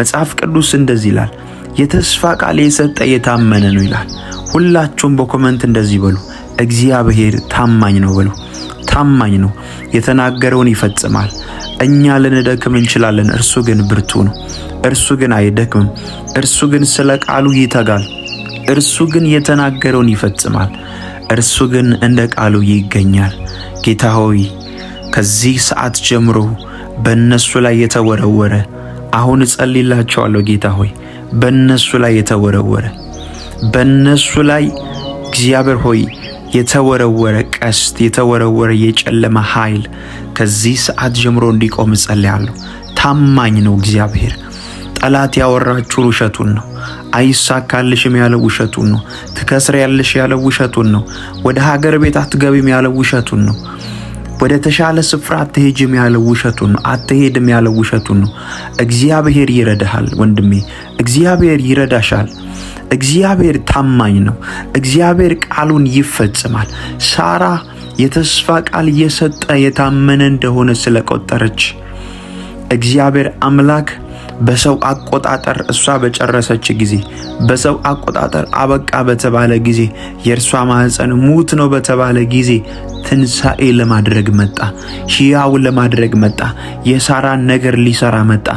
መጽሐፍ ቅዱስ እንደዚህ ይላል፣ የተስፋ ቃል የሰጠ የታመነ ነው ይላል። ሁላችሁም በኮመንት እንደዚህ በሉ፣ እግዚአብሔር ታማኝ ነው በሉ። ታማኝ ነው፣ የተናገረውን ይፈጽማል። እኛ ልንደክም እንችላለን፣ እርሱ ግን ብርቱ ነው። እርሱ ግን አይደክምም። እርሱ ግን ስለ ቃሉ ይተጋል። እርሱ ግን የተናገረውን ይፈጽማል። እርሱ ግን እንደ ቃሉ ይገኛል። ጌታ ሆይ ከዚህ ሰዓት ጀምሮ በእነሱ ላይ የተወረወረ አሁን እጸልይላቸዋለሁ። ጌታ ሆይ በእነሱ ላይ በእነሱ ላይ እግዚአብሔር ሆይ የተወረወረ ቀስት፣ የተወረወረ የጨለማ ኃይል ከዚህ ሰዓት ጀምሮ እንዲቆም እጸልያለሁ። ታማኝ ነው እግዚአብሔር። ጠላት ያወራችሁ ውሸቱን ነው። አይሳካልሽም ያለው ውሸቱን ነው። ትከስሪያለሽ ያለው ውሸቱን ነው። ወደ ሀገር ቤት አትገቢም ያለው ውሸቱን ነው። ወደ ተሻለ ስፍራ አትሄጂም ያለው ውሸቱን ነው። አትሄድም ያለው ውሸቱን ነው። እግዚአብሔር ይረዳሃል ወንድሜ፣ እግዚአብሔር ይረዳሻል። እግዚአብሔር ታማኝ ነው። እግዚአብሔር ቃሉን ይፈጽማል። ሳራ የተስፋ ቃል የሰጠ የታመነ እንደሆነ ስለቆጠረች እግዚአብሔር አምላክ በሰው አቆጣጠር እሷ በጨረሰች ጊዜ፣ በሰው አቆጣጠር አበቃ በተባለ ጊዜ፣ የእርሷ ማህፀን ሙት ነው በተባለ ጊዜ ትንሣኤ ለማድረግ መጣ። ሕያው ለማድረግ መጣ። የሳራን ነገር ሊሰራ መጣ።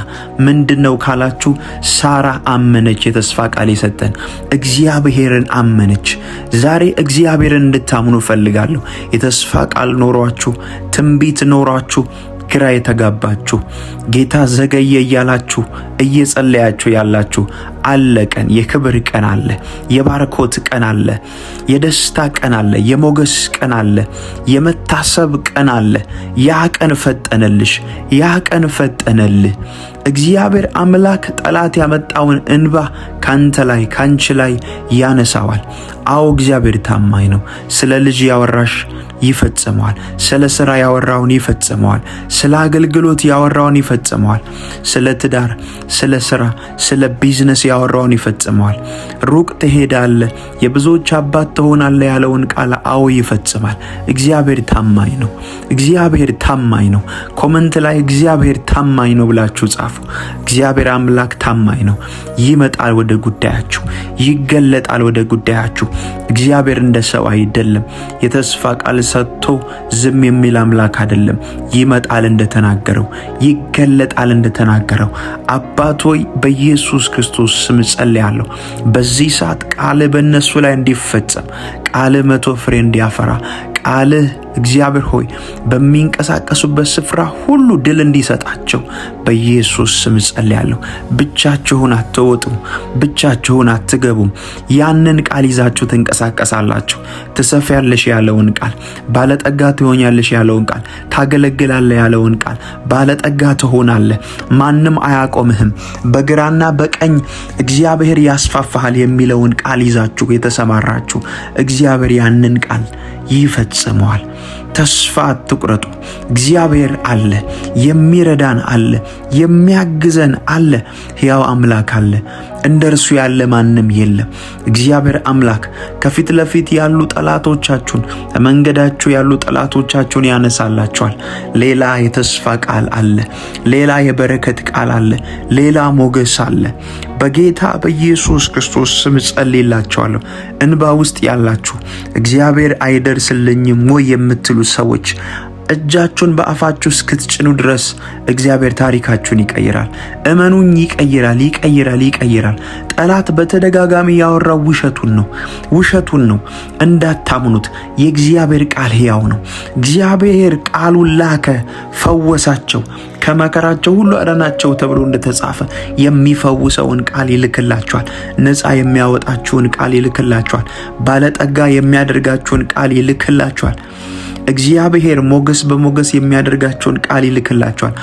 ምንድነው ካላችሁ፣ ሳራ አመነች። የተስፋ ቃል የሰጠን እግዚአብሔርን አመነች። ዛሬ እግዚአብሔርን እንድታምኑ ፈልጋለሁ። የተስፋ ቃል ኖሯችሁ፣ ትንቢት ኖሯችሁ ግራ የተጋባችሁ፣ ጌታ ዘገየ እያላችሁ እየጸለያችሁ ያላችሁ፣ አለ ቀን፣ የክብር ቀን አለ፣ የባርኮት ቀን አለ፣ የደስታ ቀን አለ፣ የሞገስ ቀን አለ፣ የመታሰብ ቀን አለ። ያ ቀን ፈጠነልሽ፣ ያ ቀን ፈጠነልህ። እግዚአብሔር አምላክ ጠላት ያመጣውን እንባ ካንተ ላይ ካንቺ ላይ ያነሳዋል። አዎ እግዚአብሔር ታማኝ ነው። ስለ ልጅ ያወራሽ ይፈጽመዋል። ስለ ሥራ ያወራውን ይፈጽመዋል። ስለ አገልግሎት ያወራውን ይፈጽመዋል። ስለ ትዳር፣ ስለ ሥራ፣ ስለ ቢዝነስ ያወራውን ይፈጽመዋል። ሩቅ ትሄዳለህ፣ የብዙዎች አባት ትሆናለህ ያለውን ቃል አዎ ይፈጽማል። እግዚአብሔር ታማኝ ነው። እግዚአብሔር ታማኝ ነው። ኮመንት ላይ እግዚአብሔር ታማኝ ነው ብላችሁ ጻፉ። እግዚአብሔር አምላክ ታማኝ ነው። ይመጣል ወደ ጉዳያችሁ፣ ይገለጣል ወደ ጉዳያችሁ። እግዚአብሔር እንደ ሰው አይደለም። የተስፋ ቃል ሰጥቶ ዝም የሚል አምላክ አይደለም። ይመጣል እንደተናገረው፣ ይገለጣል እንደተናገረው። አባት ሆይ በኢየሱስ ክርስቶስ ስም ጸልያለሁ። በዚህ ሰዓት ቃል በእነሱ ላይ እንዲፈጸም፣ ቃል 100 ፍሬ እንዲያፈራ፣ ቃልህ እግዚአብሔር ሆይ በሚንቀሳቀሱበት ስፍራ ሁሉ ድል እንዲሰጣቸው በኢየሱስ ስም ጸልያለሁ። ብቻችሁን አትወጡም፣ ብቻችሁን አትገቡም። ያንን ቃል ይዛችሁ ትንቀሳቀሳላችሁ። ትሰፊያለሽ ያለውን ቃል፣ ባለጠጋ ትሆኛለሽ ያለውን ቃል፣ ታገለግላለህ ያለውን ቃል፣ ባለጠጋ ትሆናለህ። ማንም አያቆምህም። በግራና በቀኝ እግዚአብሔር ያስፋፋሃል የሚለውን ቃል ይዛችሁ የተሰማራችሁ እግዚአብሔር ያንን ቃል ይፈጽመዋል። ተስፋ አትቁረጡ። እግዚአብሔር አለ፣ የሚረዳን አለ፣ የሚያግዘን አለ፣ ሕያው አምላክ አለ። እንደርሱ ያለ ማንም የለም። እግዚአብሔር አምላክ ከፊት ለፊት ያሉ ጠላቶቻችሁን፣ መንገዳችሁ ያሉ ጠላቶቻችሁን ያነሳላችኋል። ሌላ የተስፋ ቃል አለ፣ ሌላ የበረከት ቃል አለ፣ ሌላ ሞገስ አለ። በጌታ በኢየሱስ ክርስቶስ ስም ጸልይላችኋለሁ። እንባ ውስጥ ያላችሁ እግዚአብሔር አይደርስልኝም ወይ የምትሉ ሰዎች እጃችሁን በአፋችሁ እስክትጭኑ ድረስ እግዚአብሔር ታሪካችሁን ይቀይራል። እመኑኝ፣ ይቀይራል። ጠላት በተደጋጋሚ ያወራው ውሸቱን ነው። እንዳታምኑት። የእግዚአብሔር ቃል ሕያው ነው። እግዚአብሔር ቃሉን ላከ፣ ፈወሳቸው፣ ከመከራቸው ሁሉ አዳናቸው ተብሎ እንደተጻፈ የሚፈውሰውን ቃል ይልክላችኋል። ነፃ የሚያወጣችሁን ቃል ይልክላችኋል። ባለጠጋ የሚያደርጋችሁን ቃል ይልክላችኋል። እግዚአብሔር ሞገስ በሞገስ የሚያደርጋቸውን ቃል ይልክላቸዋል።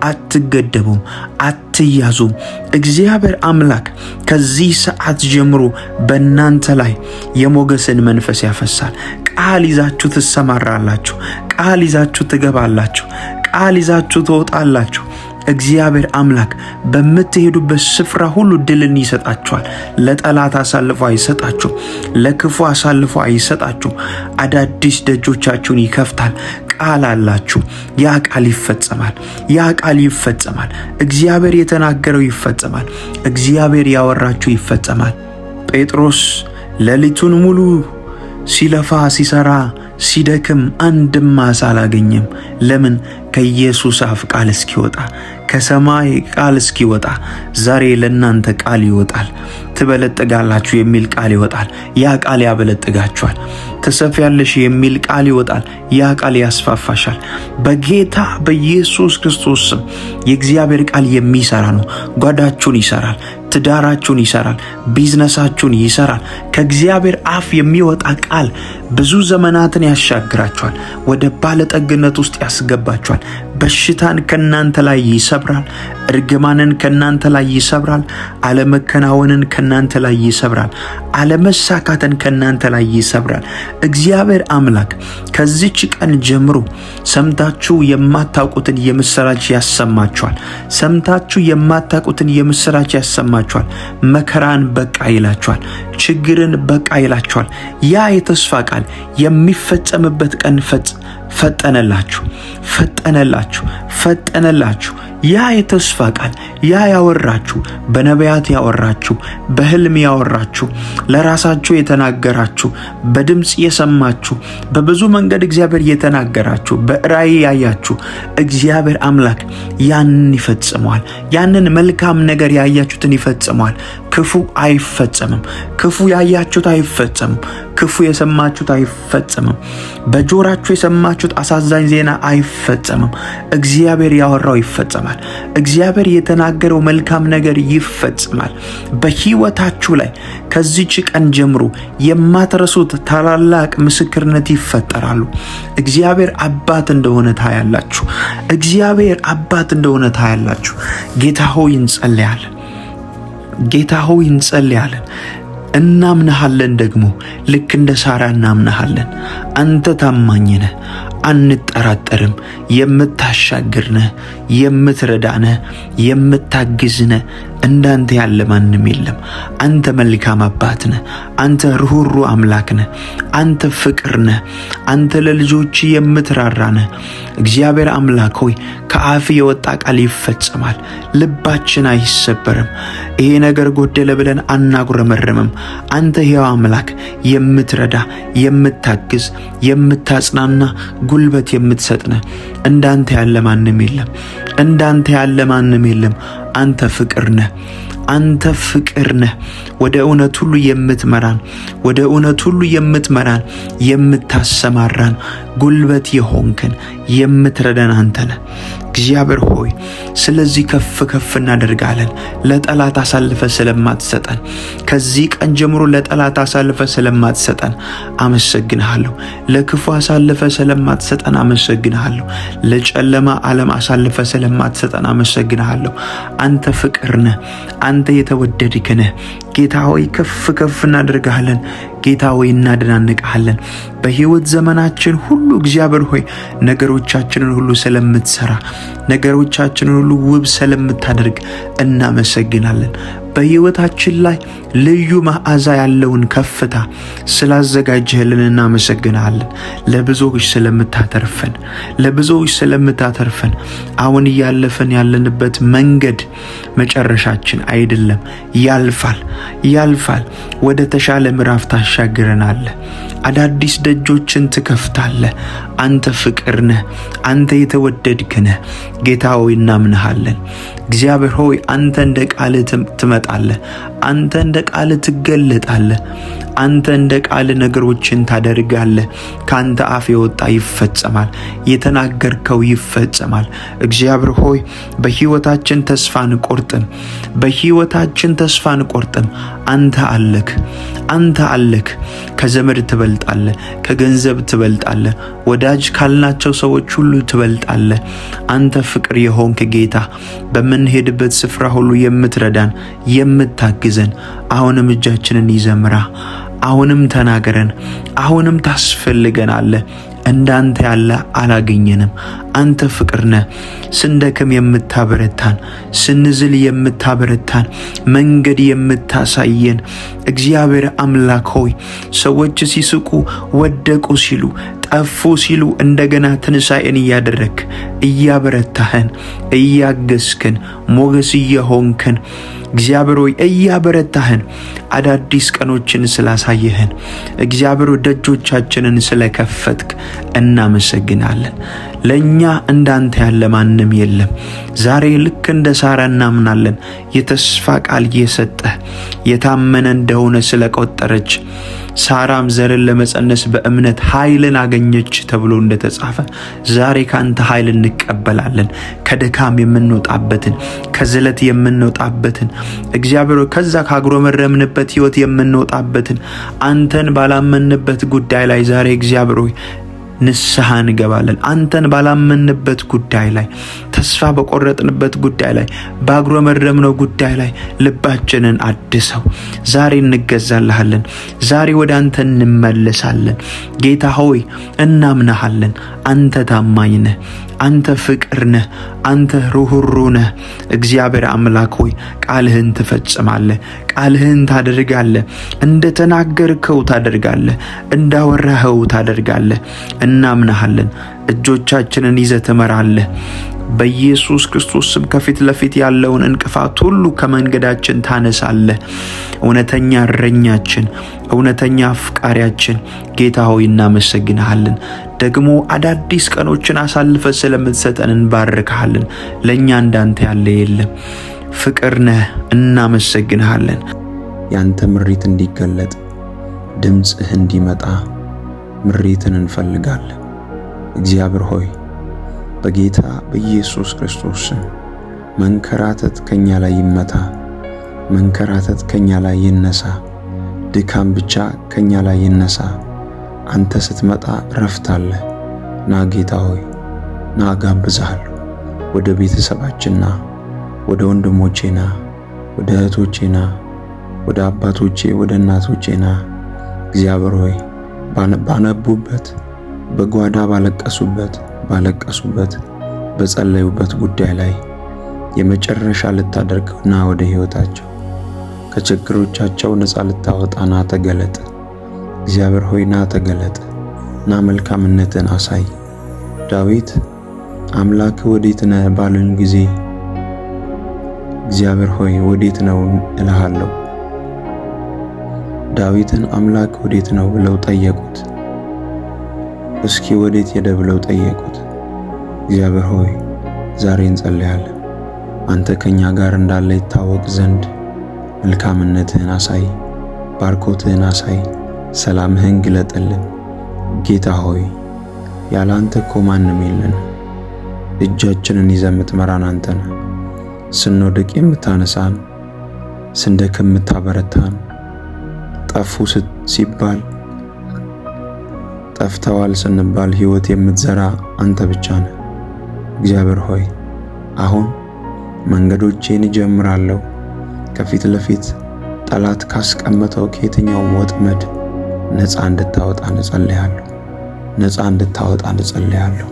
አትገደቡም፣ አትያዙም። እግዚአብሔር አምላክ ከዚህ ሰዓት ጀምሮ በእናንተ ላይ የሞገስን መንፈስ ያፈሳል። ቃል ይዛችሁ ትሰማራላችሁ። ቃል ይዛችሁ ትገባላችሁ። ቃል ይዛችሁ ትወጣላችሁ። እግዚአብሔር አምላክ በምትሄዱበት ስፍራ ሁሉ ድልን ይሰጣችኋል። ለጠላት አሳልፎ አይሰጣችሁም። ለክፉ አሳልፎ አይሰጣችሁም። አዳዲስ ደጆቻችሁን ይከፍታል። ቃል አላችሁ። ያ ቃል ይፈጸማል። ያ ቃል ይፈጸማል። እግዚአብሔር የተናገረው ይፈጸማል። እግዚአብሔር ያወራችሁ ይፈጸማል። ጴጥሮስ ሌሊቱን ሙሉ ሲለፋ ሲሰራ ሲደክም አንድም ዓሣ አላገኘም። ለምን? ከኢየሱስ አፍ ቃል እስኪወጣ፣ ከሰማይ ቃል እስኪወጣ። ዛሬ ለእናንተ ቃል ይወጣል። ትበለጥጋላችሁ የሚል ቃል ይወጣል። ያ ቃል ያበለጥጋችኋል። ትሰፊያለሽ የሚል ቃል ይወጣል። ያ ቃል ያስፋፋሻል። በጌታ በኢየሱስ ክርስቶስ ስም የእግዚአብሔር ቃል የሚሰራ ነው። ጓዳችሁን ይሰራል። ትዳራችሁን ይሰራል። ቢዝነሳችሁን ይሰራል። ከእግዚአብሔር አፍ የሚወጣ ቃል ብዙ ዘመናትን ያሻግራችኋል። ወደ ባለጠግነት ውስጥ ያስገባችኋል። በሽታን ከናንተ ላይ ይሰብራል። እርግማንን ከናንተ ላይ ይሰብራል። አለመከናወንን ከናንተ ላይ ይሰብራል። አለመሳካትን ከናንተ ላይ ይሰብራል። እግዚአብሔር አምላክ ከዚች ቀን ጀምሮ ሰምታችሁ የማታውቁትን የምስራች ያሰማችኋል። ሰምታችሁ የማታውቁትን የምስራች ያሰማችኋል። መከራን በቃ ይላችኋል። ችግርን በቃ ይላችኋል። ያ የተስፋ ቃል የሚፈጸምበት ቀን ፈጠነላችሁ። ያ የተስፋ ቃል ያ ያወራችሁ፣ በነቢያት ያወራችሁ፣ በህልም ያወራችሁ፣ ለራሳችሁ የተናገራችሁ፣ በድምጽ የሰማችሁ፣ በብዙ መንገድ እግዚአብሔር የተናገራችሁ፣ በራእይ ያያችሁ እግዚአብሔር አምላክ ያንን ይፈጽመዋል። ያንን መልካም ነገር ያያችሁትን ይፈጽመዋል። ክፉ አይፈጸምም። ክፉ ያያችሁት አይፈጸምም። ክፉ የሰማችሁት አይፈጸምም። በጆራችሁ የሰማችሁት አሳዛኝ ዜና አይፈጸምም። እግዚአብሔር ያወራው ይፈጸማል። እግዚአብሔር የተናገረው መልካም ነገር ይፈጸማል። በህይወታችሁ ላይ ከዚች ቀን ጀምሮ የማትረሱት ታላላቅ ምስክርነት ይፈጠራሉ። እግዚአብሔር አባት እንደሆነ ታያላችሁ። እግዚአብሔር አባት እንደሆነ ታያላችሁ። ጌታ ሆይ እንጸልያለን። ጌታ ሆይ እንጸልያለን። እናምናሃለን። ደግሞ ልክ እንደ ሳራ እናምናሃለን። አንተ ታማኝ ነህ፣ አንጠራጠርም። የምታሻግር ነህ፣ የምትረዳ ነህ፣ የምታግዝ ነህ። እንዳንተ ያለ ማንም የለም። አንተ መልካም አባት ነህ። አንተ ርኅሩህ አምላክ ነህ። አንተ ፍቅር ነህ። አንተ ለልጆች የምትራራ ነህ። እግዚአብሔር አምላክ ሆይ ከአፍ የወጣ ቃል ይፈጸማል። ልባችን አይሰበርም። ይሄ ነገር ጎደለ ብለን አናጉረመረምም። አንተ ሕያው አምላክ የምትረዳ፣ የምታግዝ፣ የምታጽናና፣ ጉልበት የምትሰጥ ነህ። እንዳንተ ያለ ማንም የለም። እንዳንተ ያለ ማንም የለም። አንተ ፍቅር ነህ። አንተ ፍቅር ነህ። ወደ እውነት ሁሉ የምትመራን፣ ወደ እውነት ሁሉ የምትመራን፣ የምታሰማራን፣ ጉልበት የሆንክን የምትረዳን አንተ ነህ። እግዚአብሔር ሆይ ስለዚህ ከፍ ከፍ እናደርጋለን። ለጠላት አሳልፈ ስለማትሰጠን፣ ከዚህ ቀን ጀምሮ ለጠላት አሳልፈ ስለማትሰጠን አመሰግንሃለሁ። ለክፉ አሳልፈ ስለማትሰጠን አመሰግንሃለሁ። ለጨለማ ዓለም አሳልፈ ስለማትሰጠን አመሰግንሃለሁ። አንተ ፍቅር ነህ። አንተ የተወደድክ ነህ። ጌታ ሆይ ከፍ ከፍ እናደርጋለን። ጌታ ሆይ እናደናንቅሃለን። በህይወት ዘመናችን ሁሉ እግዚአብሔር ሆይ ነገሮቻችንን ሁሉ ስለምትሰራ፣ ነገሮቻችንን ሁሉ ውብ ስለምታደርግ እናመሰግናለን። በህይወታችን ላይ ልዩ መዓዛ ያለውን ከፍታ ስላዘጋጀህልን እናመሰግናለን። ለብዙዎች ስለምታተርፈን አሁን እያለፈን ያለንበት መንገድ መጨረሻችን አይደለም፣ ያልፋል። ወደ ተሻለ ምዕራፍ ታሻግረናለህ። አዳዲስ ደጆችን ትከፍታለህ። አንተ ፍቅር ነህ። አንተ የተወደድክ ነህ። ጌታ ሆይ እናምንሃለን። እግዚአብሔር ሆይ አንተ እንደ ቃል ትመጣለህ። አንተ እንደ ቃል ትገለጣለህ። አንተ እንደ ቃል ነገሮችን ታደርጋለህ። ካንተ አፍ የወጣ ይፈጸማል። የተናገርከው ይፈጸማል። እግዚአብሔር ሆይ በህይወታችን ተስፋ አንቆርጥም። አንተ አለክ። ከዘመድ ትበልጣለህ፣ ከገንዘብ ትበልጣለህ፣ ወዳጅ ካልናቸው ሰዎች ሁሉ ትበልጣለህ። አንተ ፍቅር የሆንክ ጌታ፣ በምንሄድበት ስፍራ ሁሉ የምትረዳን፣ የምታግዘን፣ አሁንም እጃችንን ይዘምራ፣ አሁንም ተናገረን፣ አሁንም ታስፈልገናለህ። እንዳንተ ያለ አላገኘንም። አንተ ፍቅር ነህ። ስንደክም የምታበረታን፣ ስንዝል የምታበረታን፣ መንገድ የምታሳየን እግዚአብሔር አምላክ ሆይ ሰዎች ሲስቁ ወደቁ ሲሉ ጠፉ ሲሉ እንደገና ትንሣኤን እያደረግክ እያበረታህን እያገዝክን ሞገስ እየሆንክን እግዚአብሔር ሆይ እያበረታህን አዳዲስ ቀኖችን ስላሳየህን እግዚአብሔር ደጆቻችንን ስለከፈትክ እናመሰግናለን። ለኛ እንዳንተ ያለ ማንም የለም። ዛሬ ልክ እንደ ሳራ እናምናለን። የተስፋ ቃል እየሰጠህ የታመነ እንደሆነ ስለቆጠረች ሳራም ዘርን ለመጸነስ በእምነት ኃይልን አገኘች ተብሎ እንደተጻፈ ዛሬ ካንተ ኃይል እንቀበላለን። ከድካም የምንወጣበትን ከዝለት የምንወጣበትን እግዚአብሔር ከዛ ካጉረመረምንበት ህይወት የምንወጣበትን አንተን ባላመንበት ጉዳይ ላይ ዛሬ እግዚአብሔር ንስሐ እንገባለን። አንተን ባላመንበት ጉዳይ ላይ ተስፋ በቆረጥንበት ጉዳይ ላይ ባጉረመረምነው ጉዳይ ላይ ልባችንን አድሰው ዛሬ እንገዛልሃለን። ዛሬ ወደ አንተ እንመለሳለን። ጌታ ሆይ እናምናሃለን። አንተ ታማኝ ነህ። አንተ ፍቅር ነህ። አንተ ሩህሩህ ነህ። እግዚአብሔር አምላክ ሆይ ቃልህን ትፈጽማለህ። ቃልህን ታደርጋለህ። እንደተናገርከው ታደርጋለህ። እንዳወራኸው ታደርጋለህ። እናምናሃለን። እጆቻችንን ይዘህ ትመራለህ። በኢየሱስ ክርስቶስ ስም ከፊት ለፊት ያለውን እንቅፋት ሁሉ ከመንገዳችን ታነሳለህ። እውነተኛ እረኛችን፣ እውነተኛ አፍቃሪያችን ጌታ ሆይ እናመሰግንሃለን። ደግሞ አዳዲስ ቀኖችን አሳልፈ ስለምትሰጠን እንባርክሃለን። ለኛ እንዳንተ ያለ የለም። ፍቅር ነህ። እናመሰግንሃለን። ያንተ ምሪት እንዲገለጥ ድምጽህ እንዲመጣ ምሪትን እንፈልጋለን። እግዚአብሔር ሆይ በጌታ በኢየሱስ ክርስቶስ ስም መንከራተት ከኛ ላይ ይመታ። መንከራተት ከኛ ላይ ይነሳ። ድካም ብቻ ከኛ ላይ ይነሳ። አንተ ስትመጣ ረፍት አለ። ና ጌታ ሆይ ና፣ ጋብዝሃለሁ። ወደ ቤተሰባችንና ወደ ወንድሞቼና ወደ እህቶቼና ወደ አባቶቼ ወደ እናቶቼና እግዚአብሔር ሆይ ባነቡበት በጓዳ ባለቀሱበት በጸለዩበት ጉዳይ ላይ የመጨረሻ ልታደርግና ወደ ሕይወታቸው ከችግሮቻቸው ነፃ ልታወጣና ተገለጥ። እግዚአብሔር ሆይ ና ተገለጥ፣ ና መልካምነትን አሳይ። ዳዊት አምላክ ወዴት ነህ ባሉኝ ጊዜ እግዚአብሔር ሆይ ወዴት ነው እልሃለሁ። ዳዊትን አምላክ ወዴት ነው ብለው ጠየቁት። እስኪ ወዴት ሄደ ብለው ጠየቁት። እግዚአብሔር ሆይ ዛሬ እንጸልያለን። አንተ ከኛ ጋር እንዳለ ይታወቅ ዘንድ መልካምነትህን አሳይ፣ ባርኮትህን አሳይ፣ ሰላምህን ግለጥልን። ጌታ ሆይ ያለ አንተ እኮ ማንም የለን። እጃችንን ይዘህ የምትመራን አንተ ነህ። ስንወድቅ የምታነሳን፣ ስንደክም የምታበረታን፣ ጠፉ ሲባል ጠፍተዋል ስንባል ሕይወት የምትዘራ አንተ ብቻ ነህ። እግዚአብሔር ሆይ አሁን መንገዶቼን እጀምራለሁ። ከፊት ለፊት ጠላት ካስቀመጠው ከየትኛውም ወጥመድ ነፃ እንድታወጣ እንጸልያለሁ። ነፃ እንድታወጣ እንጸልያለሁ።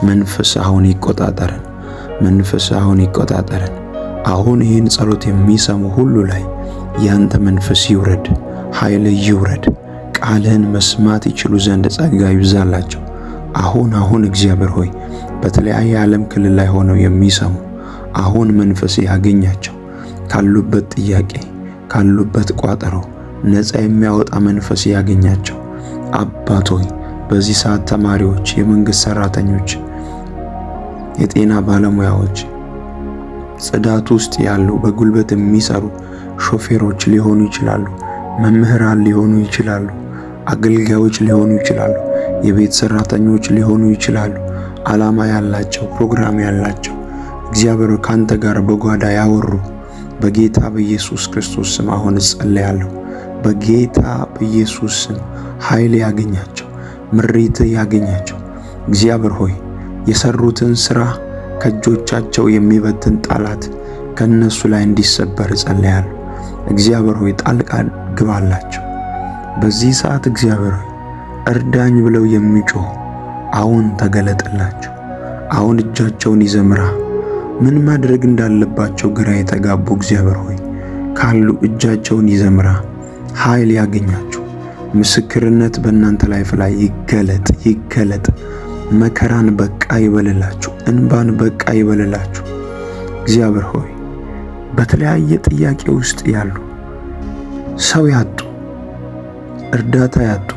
መንፈስ አሁን ይቆጣጠረን። መንፈስ አሁን ይቆጣጠረን። አሁን ይህን ጸሎት የሚሰሙ ሁሉ ላይ ያንተ መንፈስ ይውረድ፣ ኃይል ይውረድ። ቃልህን መስማት ይችሉ ዘንድ ጸጋ ይብዛላቸው። አሁን እግዚአብሔር ሆይ በተለያየ ዓለም ክልል ላይ ሆነው የሚሰሙ አሁን መንፈስ ያገኛቸው። ካሉበት ጥያቄ፣ ካሉበት ቋጠሮ ነፃ የሚያወጣ መንፈስ ያገኛቸው። አባት ሆይ በዚህ ሰዓት ተማሪዎች፣ የመንግስት ሰራተኞች፣ የጤና ባለሙያዎች፣ ጽዳት ውስጥ ያሉ በጉልበት የሚሰሩ ሾፌሮች ሊሆኑ ይችላሉ፣ መምህራን ሊሆኑ ይችላሉ፣ አገልጋዮች ሊሆኑ ይችላሉ፣ የቤት ሰራተኞች ሊሆኑ ይችላሉ። ዓላማ ያላቸው፣ ፕሮግራም ያላቸው እግዚአብሔር ካንተ ጋር በጓዳ ያወሩ በጌታ በኢየሱስ ክርስቶስ ስም አሁን እጸልያለሁ። በጌታ በኢየሱስ ስም ኃይል ያገኛቸው፣ ምሪት ያገኛቸው። እግዚአብሔር ሆይ የሰሩትን ሥራ ከእጆቻቸው የሚበትን ጠላት ከነሱ ላይ እንዲሰበር እጸልያለሁ። እግዚአብሔር ሆይ ጣልቃ ግባላቸው። በዚህ ሰዓት እግዚአብሔር ሆይ እርዳኝ ብለው የሚጮሁ አሁን ተገለጥላቸው። አሁን እጃቸውን ይዘምራ። ምን ማድረግ እንዳለባቸው ግራ የተጋቡ እግዚአብሔር ሆይ ካሉ እጃቸውን ይዘምራ። ኃይል ያገኛቸው። ምስክርነት በእናንተ ላይፍ ላይ ይገለጥ። መከራን በቃ ይበልላችሁ። እንባን በቃ ይበልላችሁ። እግዚአብሔር ሆይ በተለያየ ጥያቄ ውስጥ ያሉ ሰው ያጡ፣ እርዳታ ያጡ፣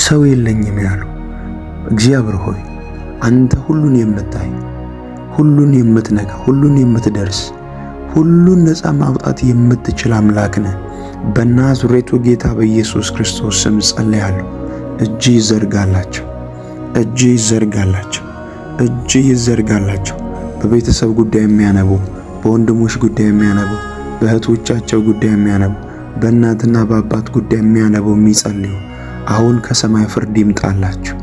ሰው የለኝም ያሉ እግዚአብሔር ሆይ አንተ ሁሉን የምታይ፣ ሁሉን የምትነካ፣ ሁሉን የምትደርስ፣ ሁሉን ነፃ ማውጣት የምትችል አምላክ ነህ። በናዝሬቱ ጌታ በኢየሱስ ክርስቶስ ስም ጸልያለሁ። እጅ ይዘርጋላቸው፣ እጅ ይዘርጋላቸው፣ እጅ ይዘርጋላቸው። በቤተሰብ ጉዳይ የሚያነቡ፣ በወንድሞች ጉዳይ የሚያነቡ፣ በእህቶቻቸው ጉዳይ የሚያነቡ፣ በእናትና በአባት ጉዳይ የሚያነቡ የሚጸልዩ አሁን ከሰማይ ፍርድ ይምጣላቸው።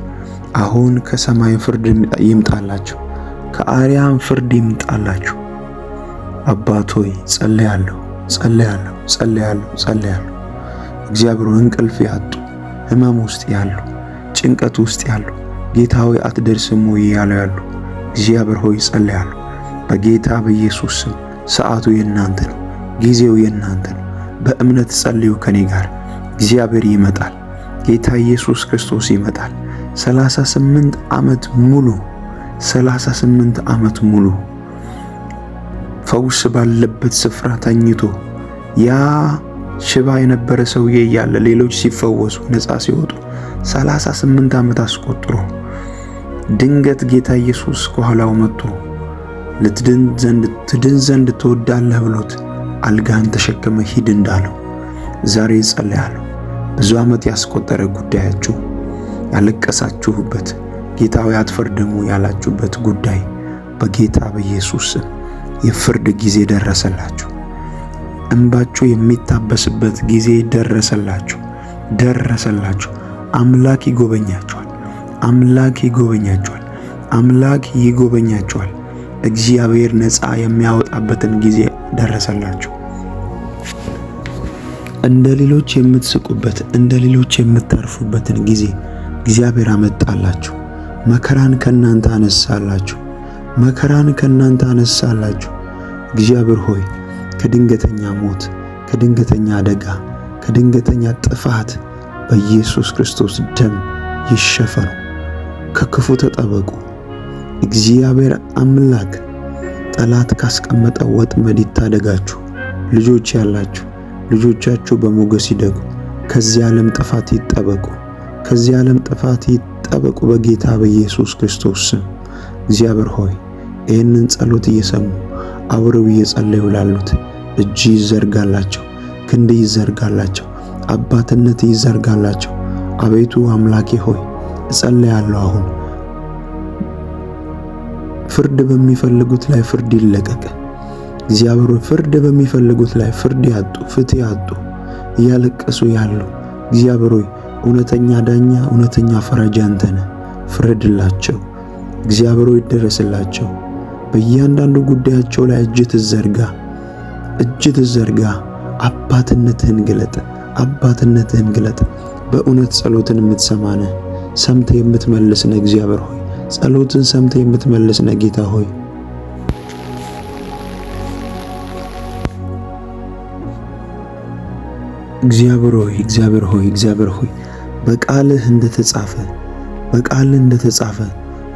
አሁን ከሰማይ ፍርድ ይምጣላቸው። ከአርያም ፍርድ ይምጣላቸው። አባት ሆይ ጸልያለሁ። እግዚአብሔር እንቅልፍ ያጡ፣ ሕመም ውስጥ ያሉ፣ ጭንቀት ውስጥ ያሉ ጌታ ሆይ አትደርስም ወይ ያሉ እግዚአብሔር ሆይ ጸልያለሁ። በጌታ በኢየሱስ ስም ሰዓቱ የእናንተ ነው፣ ጊዜው የእናንተ ነው። በእምነት ጸልዩ ከኔ ጋር። እግዚአብሔር ይመጣል። ጌታ ኢየሱስ ክርስቶስ ይመጣል። 38 ዓመት ሙሉ ፈውስ ባለበት ስፍራ ተኝቶ ያ ሽባ የነበረ ሰውዬ እያለ ሌሎች ሲፈወሱ ነፃ ሲወጡ 38 ዓመት አስቆጥሮ ድንገት ጌታ ኢየሱስ ከኋላው መጥቶ ትድን ዘንድ ትወዳለህ ብሎት አልጋን ተሸክመ ሂድ እንዳለው ዛሬ ጸልያለሁ። ብዙ ዓመት ያስቆጠረ ጉዳያችሁ፣ ያለቀሳችሁበት ጌታ ሆይ አትፈርድም ያላችሁበት ጉዳይ በጌታ በኢየሱስ ስም የፍርድ ጊዜ ደረሰላችሁ። እንባችሁ የሚታበስበት ጊዜ ደረሰላችሁ። አምላክ ይጎበኛችኋል። እግዚአብሔር ነፃ የሚያወጣበትን ጊዜ ደረሰላችሁ። እንደ ሌሎች የምትስቁበት፣ እንደ ሌሎች የምታርፉበትን ጊዜ እግዚአብሔር አመጣላችሁ። መከራን ከናንተ አነሳላችሁ። እግዚአብሔር ሆይ ከድንገተኛ ሞት፣ ከድንገተኛ አደጋ፣ ከድንገተኛ ጥፋት በኢየሱስ ክርስቶስ ደም ይሸፈኑ። ከክፉ ተጠበቁ። እግዚአብሔር አምላክ ጠላት ካስቀመጠ ወጥመድ ይታደጋችሁ። ልጆች ያላችሁ ልጆቻችሁ በሞገስ ይደጉ። ከዚህ ዓለም ጥፋት ይጠበቁ በጌታ በኢየሱስ ክርስቶስ ስም። እግዚአብሔር ሆይ ይህንን ጸሎት እየሰሙ አብረው እየጸለዩ ላሉት እጅ ይዘርጋላቸው፣ ክንድ ይዘርጋላቸው፣ አባትነት ይዘርጋላቸው። አቤቱ አምላኬ ሆይ እጸልያለሁ። አሁን ፍርድ በሚፈልጉት ላይ ፍርድ ይለቀቅ። እግዚአብሔር ፍርድ በሚፈልጉት ላይ ፍርድ ያጡ፣ ፍትህ ያጡ፣ እያለቀሱ ያሉ እግዚአብሔር ሆይ እውነተኛ ዳኛ፣ እውነተኛ ፈራጅ አንተ ነህ። ፍረድላቸው። እግዚአብሔር ሆይ ይደረስላቸው። በእያንዳንዱ ጉዳያቸው ላይ እጅ ትዘርጋ። አባትነትህን ግለጥ። በእውነት ጸሎትን የምትሰማነ ሰምተ የምትመልስነ እግዚአብሔር ሆይ ጸሎትን ሰምተ የምትመልስነ ጌታ ሆይ እግዚአብሔር ሆይ በቃልህ እንደተጻፈ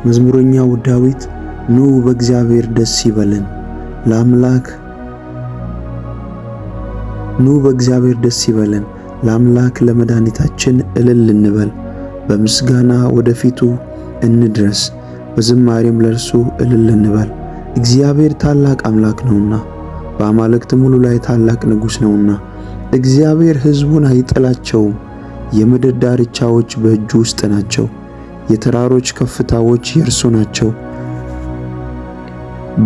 መዝሙረኛው ዳዊት ኑ በእግዚአብሔር ደስ ይበለን፣ ለአምላክ ለመድኃኒታችን እልል እንበል። በምስጋና ወደፊቱ እንድረስ፣ በዝማሬም ለእርሱ እልል እንበል። እግዚአብሔር ታላቅ አምላክ ነውና፣ በአማልክት ሙሉ ላይ ታላቅ ንጉሥ ነውና። እግዚአብሔር ሕዝቡን አይጥላቸውም። የምድር ዳርቻዎች በእጁ ውስጥ ናቸው። የተራሮች ከፍታዎች የእርሱ ናቸው።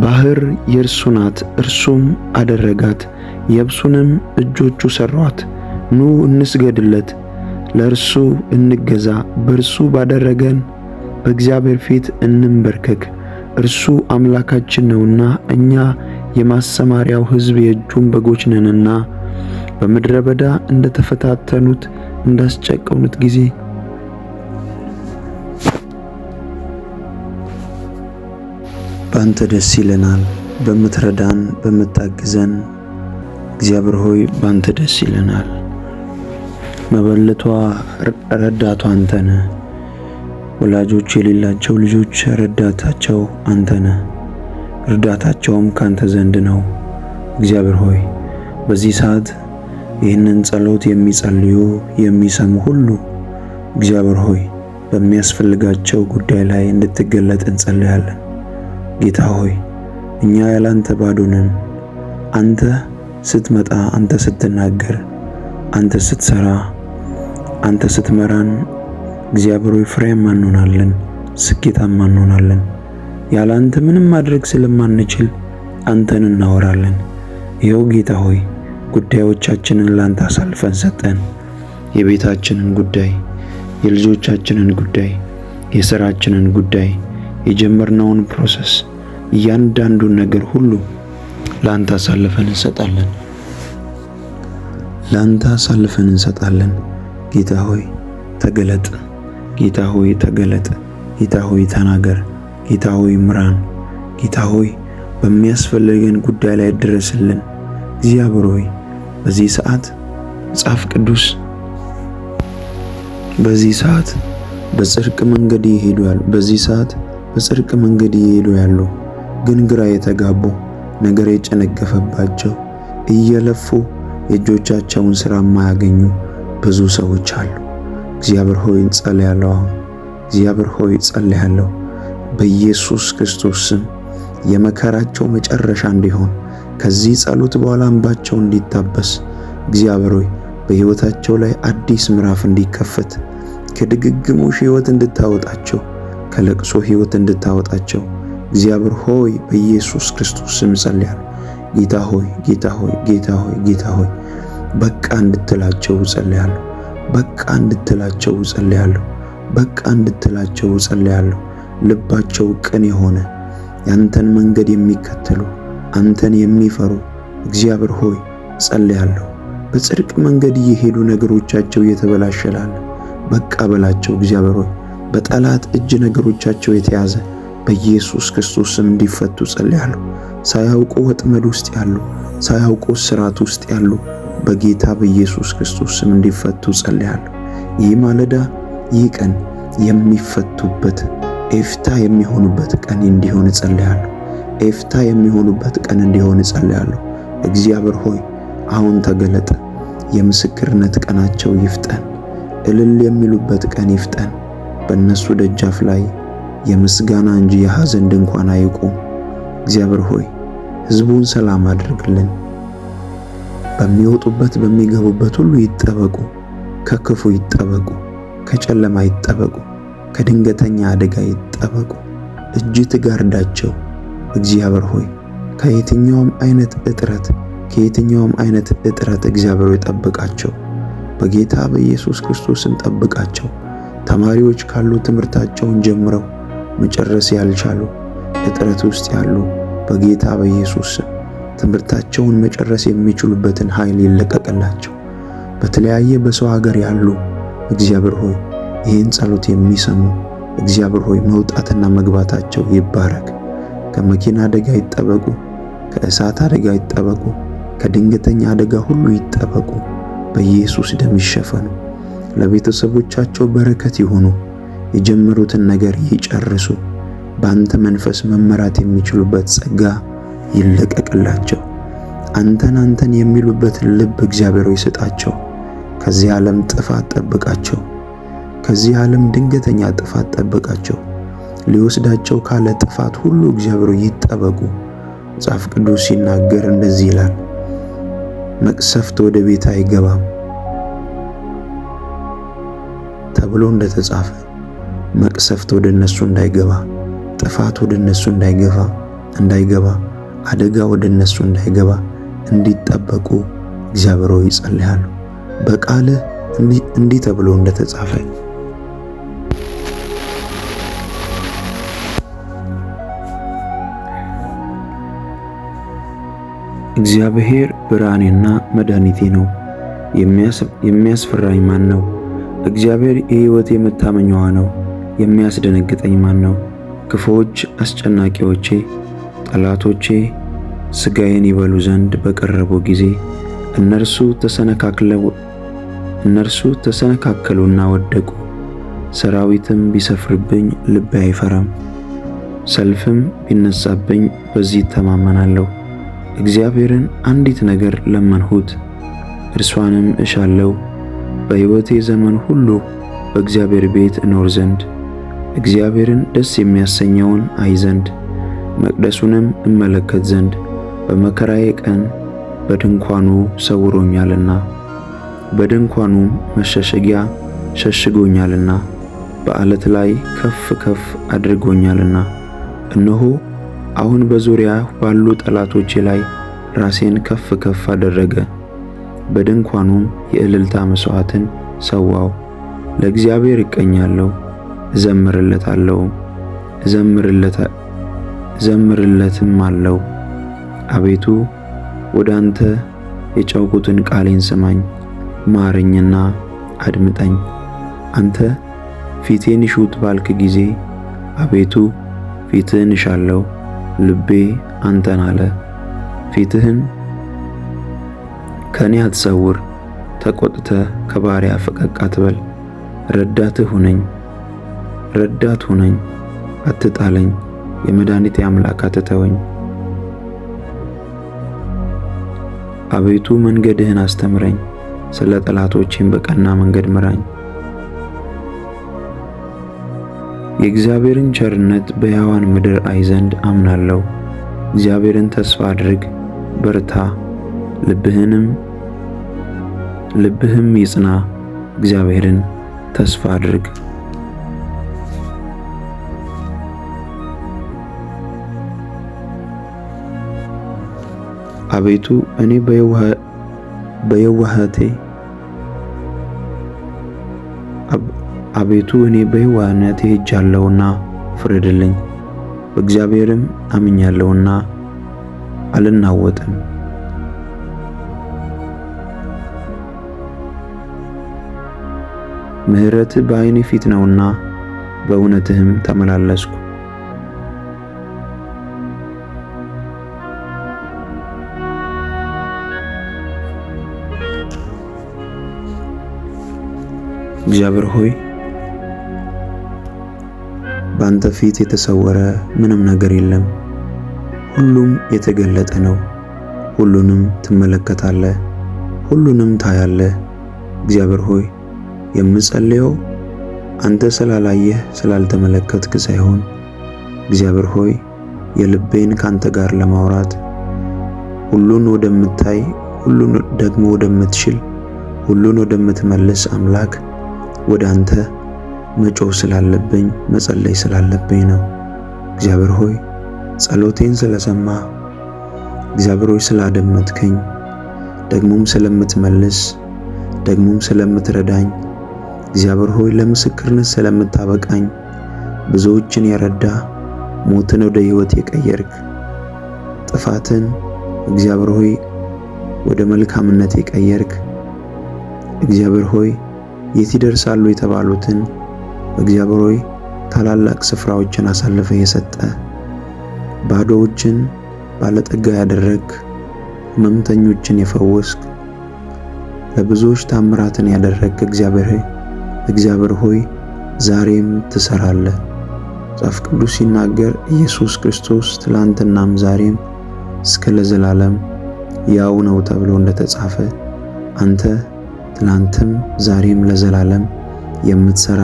ባህር የእርሱ ናት፣ እርሱም አደረጋት። የብሱንም እጆቹ ሠሯት። ኑ እንስገድለት፣ ለእርሱ እንገዛ። በእርሱ ባደረገን በእግዚአብሔር ፊት እንንበርከክ። እርሱ አምላካችን ነውና እኛ የማሰማሪያው ሕዝብ የእጁም በጎች ነንና። በምድረ በዳ እንደተፈታተኑት እንዳስጨቀኑት ጊዜ በአንተ ደስ ይለናል። በምትረዳን በምታግዘን እግዚአብሔር ሆይ በአንተ ደስ ይለናል። መበለቷ ረዳቷ አንተ ነህ። ወላጆች የሌላቸው ልጆች ረዳታቸው አንተ ነህ። እርዳታቸውም ካንተ ዘንድ ነው። እግዚአብሔር ሆይ በዚህ ሰዓት ይህንን ጸሎት የሚጸልዩ የሚሰሙ ሁሉ እግዚአብሔር ሆይ በሚያስፈልጋቸው ጉዳይ ላይ እንድትገለጥ እንጸልያለን። ጌታ ሆይ እኛ ያላንተ ባዶ ነን። አንተ ስትመጣ፣ አንተ ስትናገር፣ አንተ ስትሰራ፣ አንተ ስትመራን እግዚአብሔር ሆይ ፍሬያማ እንሆናለን፣ ስኬታማ እንሆናለን። ያላንተ ምንም ማድረግ ስለማንችል አንተን እናወራለን። ይኸው ጌታ ሆይ ጉዳዮቻችንን ላንተ አሳልፈን ሰጠን። የቤታችንን ጉዳይ፣ የልጆቻችንን ጉዳይ፣ የሥራችንን ጉዳይ፣ የጀመርነውን ፕሮሰስ፣ እያንዳንዱን ነገር ሁሉ ላንተ አሳልፈን እንሰጣለን። ላንተ አሳልፈን እንሰጣለን። ጌታ ሆይ ተገለጥ። ጌታ ሆይ ተገለጥ። ጌታ ሆይ ተናገር። ጌታ ሆይ ምራን። ጌታ ሆይ በሚያስፈልገን ጉዳይ ላይ ድረስልን። እግዚአብሔር ሆይ በዚህ ሰዓት መጽሐፍ ቅዱስ በዚህ ሰዓት በጽድቅ መንገድ ይሄዱ ያሉ በዚህ ሰዓት በጽድቅ መንገድ ይሄዱ ያሉ ግን ግራ የተጋቡ ነገር የጨነገፈባቸው እየለፉ የእጆቻቸውን ሥራ የማያገኙ ብዙ ሰዎች አሉ። እግዚአብሔር ሆይ እንጸልያለሁ። እግዚአብሔር ሆይ ጸልያለሁ በኢየሱስ ክርስቶስ ስም የመከራቸው መጨረሻ እንዲሆን ከዚህ ጸሎት በኋላ እንባቸው እንዲታበስ እግዚአብሔር ሆይ በሕይወታቸው ላይ አዲስ ምዕራፍ እንዲከፈት ከድግግሞሽ ሕይወት እንድታወጣቸው ከለቅሶ ሕይወት እንድታወጣቸው እግዚአብሔር ሆይ በኢየሱስ ክርስቶስ ስም ጸልያለሁ። ጌታ ሆይ ጌታ ሆይ ጌታ ሆይ ጌታ ሆይ በቃ እንድትላቸው ጸልያለሁ። በቃ እንድትላቸው ጸልያለሁ። በቃ እንድትላቸው ጸልያለሁ። ልባቸው ቅን የሆነ ያንተን መንገድ የሚከተሉ አንተን የሚፈሩ እግዚአብሔር ሆይ ጸልያለሁ። በጽድቅ መንገድ እየሄዱ ነገሮቻቸው እየተበላሸላል በቃ በላቸው። እግዚአብሔር ሆይ በጠላት እጅ ነገሮቻቸው የተያዘ በኢየሱስ ክርስቶስ ስም እንዲፈቱ ጸልያለሁ። ሳያውቁ ወጥመድ ውስጥ ያሉ፣ ሳያውቁ ስራት ውስጥ ያሉ በጌታ በኢየሱስ ክርስቶስ ስም እንዲፈቱ ጸልያለሁ። ይህ ማለዳ ይህ ቀን የሚፈቱበት ኤፍታ የሚሆኑበት ቀን እንዲሆን ጸልያለሁ። ኤፍታ የሚሆኑበት ቀን እንዲሆን ጸልያለሁ። እግዚአብሔር ሆይ አሁን ተገለጠ። የምስክርነት ቀናቸው ይፍጠን። እልል የሚሉበት ቀን ይፍጠን። በእነሱ ደጃፍ ላይ የምስጋና እንጂ የሐዘን ድንኳን አይቁም። እግዚአብሔር ሆይ ሕዝቡን ሰላም አድርግልን። በሚወጡበት በሚገቡበት ሁሉ ይጠበቁ። ከክፉ ይጠበቁ፣ ከጨለማ ይጠበቁ፣ ከድንገተኛ አደጋ ይጠበቁ። እጅ ትጋርዳቸው። እግዚአብሔር ሆይ ከየትኛውም አይነት እጥረት እግዚአብሔር ሆይ ጠብቃቸው። በጌታ በኢየሱስ ክርስቶስም ጠብቃቸው። ተማሪዎች ካሉ ትምህርታቸውን ጀምረው መጨረስ ያልቻሉ እጥረት ውስጥ ያሉ በጌታ በኢየሱስ ስም ትምህርታቸውን መጨረስ የሚችሉበትን ኃይል ይለቀቅላቸው። በተለያየ በሰው ሀገር ያሉ እግዚአብሔር ሆይ ይህን ጸሎት የሚሰሙ እግዚአብሔር ሆይ መውጣትና መግባታቸው ይባረክ። ከመኪና አደጋ ይጠበቁ፣ ከእሳት አደጋ ይጠበቁ፣ ከድንገተኛ አደጋ ሁሉ ይጠበቁ። በኢየሱስ ደም ይሸፈኑ። ለቤተሰቦቻቸው በረከት ይሁኑ። የጀመሩትን ነገር ይጨርሱ። በአንተ መንፈስ መመራት የሚችሉበት ጸጋ ይለቀቅላቸው። አንተን የሚሉበት ልብ እግዚአብሔር ሆይ ስጣቸው። ከዚህ ዓለም ጥፋት ጠብቃቸው። ከዚህ ዓለም ድንገተኛ ጥፋት ጠብቃቸው። ሊወስዳቸው ካለ ጥፋት ሁሉ እግዚአብሔር ሆይ ይጠበቁ። መጽሐፍ ቅዱስ ሲናገር እንደዚህ ይላል፣ መቅሰፍት ወደ ቤት አይገባም ተብሎ እንደተጻፈ መቅሰፍት ወደ እነሱ እንዳይገባ፣ ጥፋት ወደ እነሱ እንዳይገባ፣ አደጋ ወደ እነሱ እንዳይገባ እንዲጠበቁ እግዚአብሔር ሆይ ጸልያለሁ። በቃልህ እንዲህ ተብሎ እንደተጻፈ እግዚአብሔር ብርሃኔና መድኃኒቴ ነው፣ የሚያስፈራኝ ማን ነው? እግዚአብሔር የሕይወቴ መታመኛዋ ነው፣ የሚያስደነግጠኝ ማን ነው? ክፉዎች አስጨናቂዎቼ ጠላቶቼ ሥጋዬን ይበሉ ዘንድ በቀረቡ ጊዜ እነርሱ ተሰነካከሉና ወደቁ። ሰራዊትም ቢሰፍርብኝ ልቤ አይፈራም፣ ሰልፍም ቢነሳብኝ በዚህ እተማመናለሁ። እግዚአብሔርን አንዲት ነገር ለመንሁት፣ እርሷንም እሻለሁ፣ በሕይወቴ ዘመን ሁሉ በእግዚአብሔር ቤት እኖር ዘንድ፣ እግዚአብሔርን ደስ የሚያሰኘውን አይ ዘንድ፣ መቅደሱንም እመለከት ዘንድ። በመከራዬ ቀን በድንኳኑ ሰውሮኛልና፣ በድንኳኑም መሸሸጊያ ሸሽጎኛልና፣ በዓለት ላይ ከፍ ከፍ አድርጎኛልና። እነሆ አሁን በዙሪያ ባሉ ጠላቶቼ ላይ ራሴን ከፍ ከፍ አደረገ። በድንኳኑም የእልልታ መሥዋዕትን ሰዋው። ለእግዚአብሔር እቀኛለሁ፣ እዘምርለትም አለው። አቤቱ ወደ አንተ የጮኽሁትን ቃሌን ስማኝ፣ ማረኝና አድምጠኝ። አንተ ፊቴን ይሹት ባልክ ጊዜ አቤቱ ፊትህን እሻለሁ። ልቤ አንተን አለ። ፊትህን ከኔ አትሰውር፣ ተቆጥተህ ከባሪያ ፈቀቅ አትበል። ረዳት ሁነኝ፣ አትጣለኝ። የመድኃኒቴ አምላክ አትተወኝ። አቤቱ መንገድህን አስተምረኝ፣ ስለ ጠላቶቼም በቀና መንገድ ምራኝ። የእግዚአብሔርን ቸርነት በሕያዋን ምድር አይ ዘንድ አምናለሁ። እግዚአብሔርን ተስፋ አድርግ፣ በርታ፣ ልብህም ይጽና። እግዚአብሔርን ተስፋ አድርግ። አቤቱ እኔ በየዋህነቴ ሄጃለሁና ፍረድልኝ። በእግዚአብሔርም አምኛለሁና አልናወጥም። ምሕረትህ በዓይኔ ፊት ነውና በእውነትህም ተመላለስኩ። እግዚአብሔር ሆይ በአንተ ፊት የተሰወረ ምንም ነገር የለም። ሁሉም የተገለጠ ነው። ሁሉንም ትመለከታለህ፣ ሁሉንም ታያለህ። እግዚአብሔር ሆይ የምጸልየው አንተ ስላላየህ ስላልተመለከትክ ሳይሆን እግዚአብሔር ሆይ የልቤን ካንተ ጋር ለማውራት ሁሉን ወደምታይ፣ ሁሉን ደግሞ ወደምትችል፣ ሁሉን ወደምትመልስ አምላክ ወደ አንተ መጮህ ስላለብኝ መጸለይ ስላለብኝ ነው። እግዚአብሔር ሆይ ጸሎቴን ስለሰማ፣ እግዚአብሔር ሆይ ስላደመጥከኝ፣ ደግሞም ስለምትመልስ፣ ደግሞም ስለምትረዳኝ፣ እግዚአብሔር ሆይ ለምስክርነት ስለምታበቃኝ፣ ብዙዎችን የረዳ፣ ሞትን ወደ ሕይወት የቀየርክ፣ ጥፋትን እግዚአብሔር ሆይ ወደ መልካምነት የቀየርክ፣ እግዚአብሔር ሆይ የት ይደርሳሉ የተባሉትን እግዚአብሔር ሆይ ታላላቅ ስፍራዎችን አሳልፈ የሰጠ፣ ባዶዎችን ባለጠጋ ያደረግ፣ ሕመምተኞችን የፈወስክ፣ ለብዙዎች ታምራትን ያደረግ እግዚአብሔር ሆይ ዛሬም ትሰራለህ። መጽሐፍ ቅዱስ ሲናገር ኢየሱስ ክርስቶስ ትላንትናም ዛሬም እስከ ለዘላለም ያው ነው ተብሎ እንደተጻፈ አንተ ትላንትም ዛሬም ለዘላለም የምትሰራ፣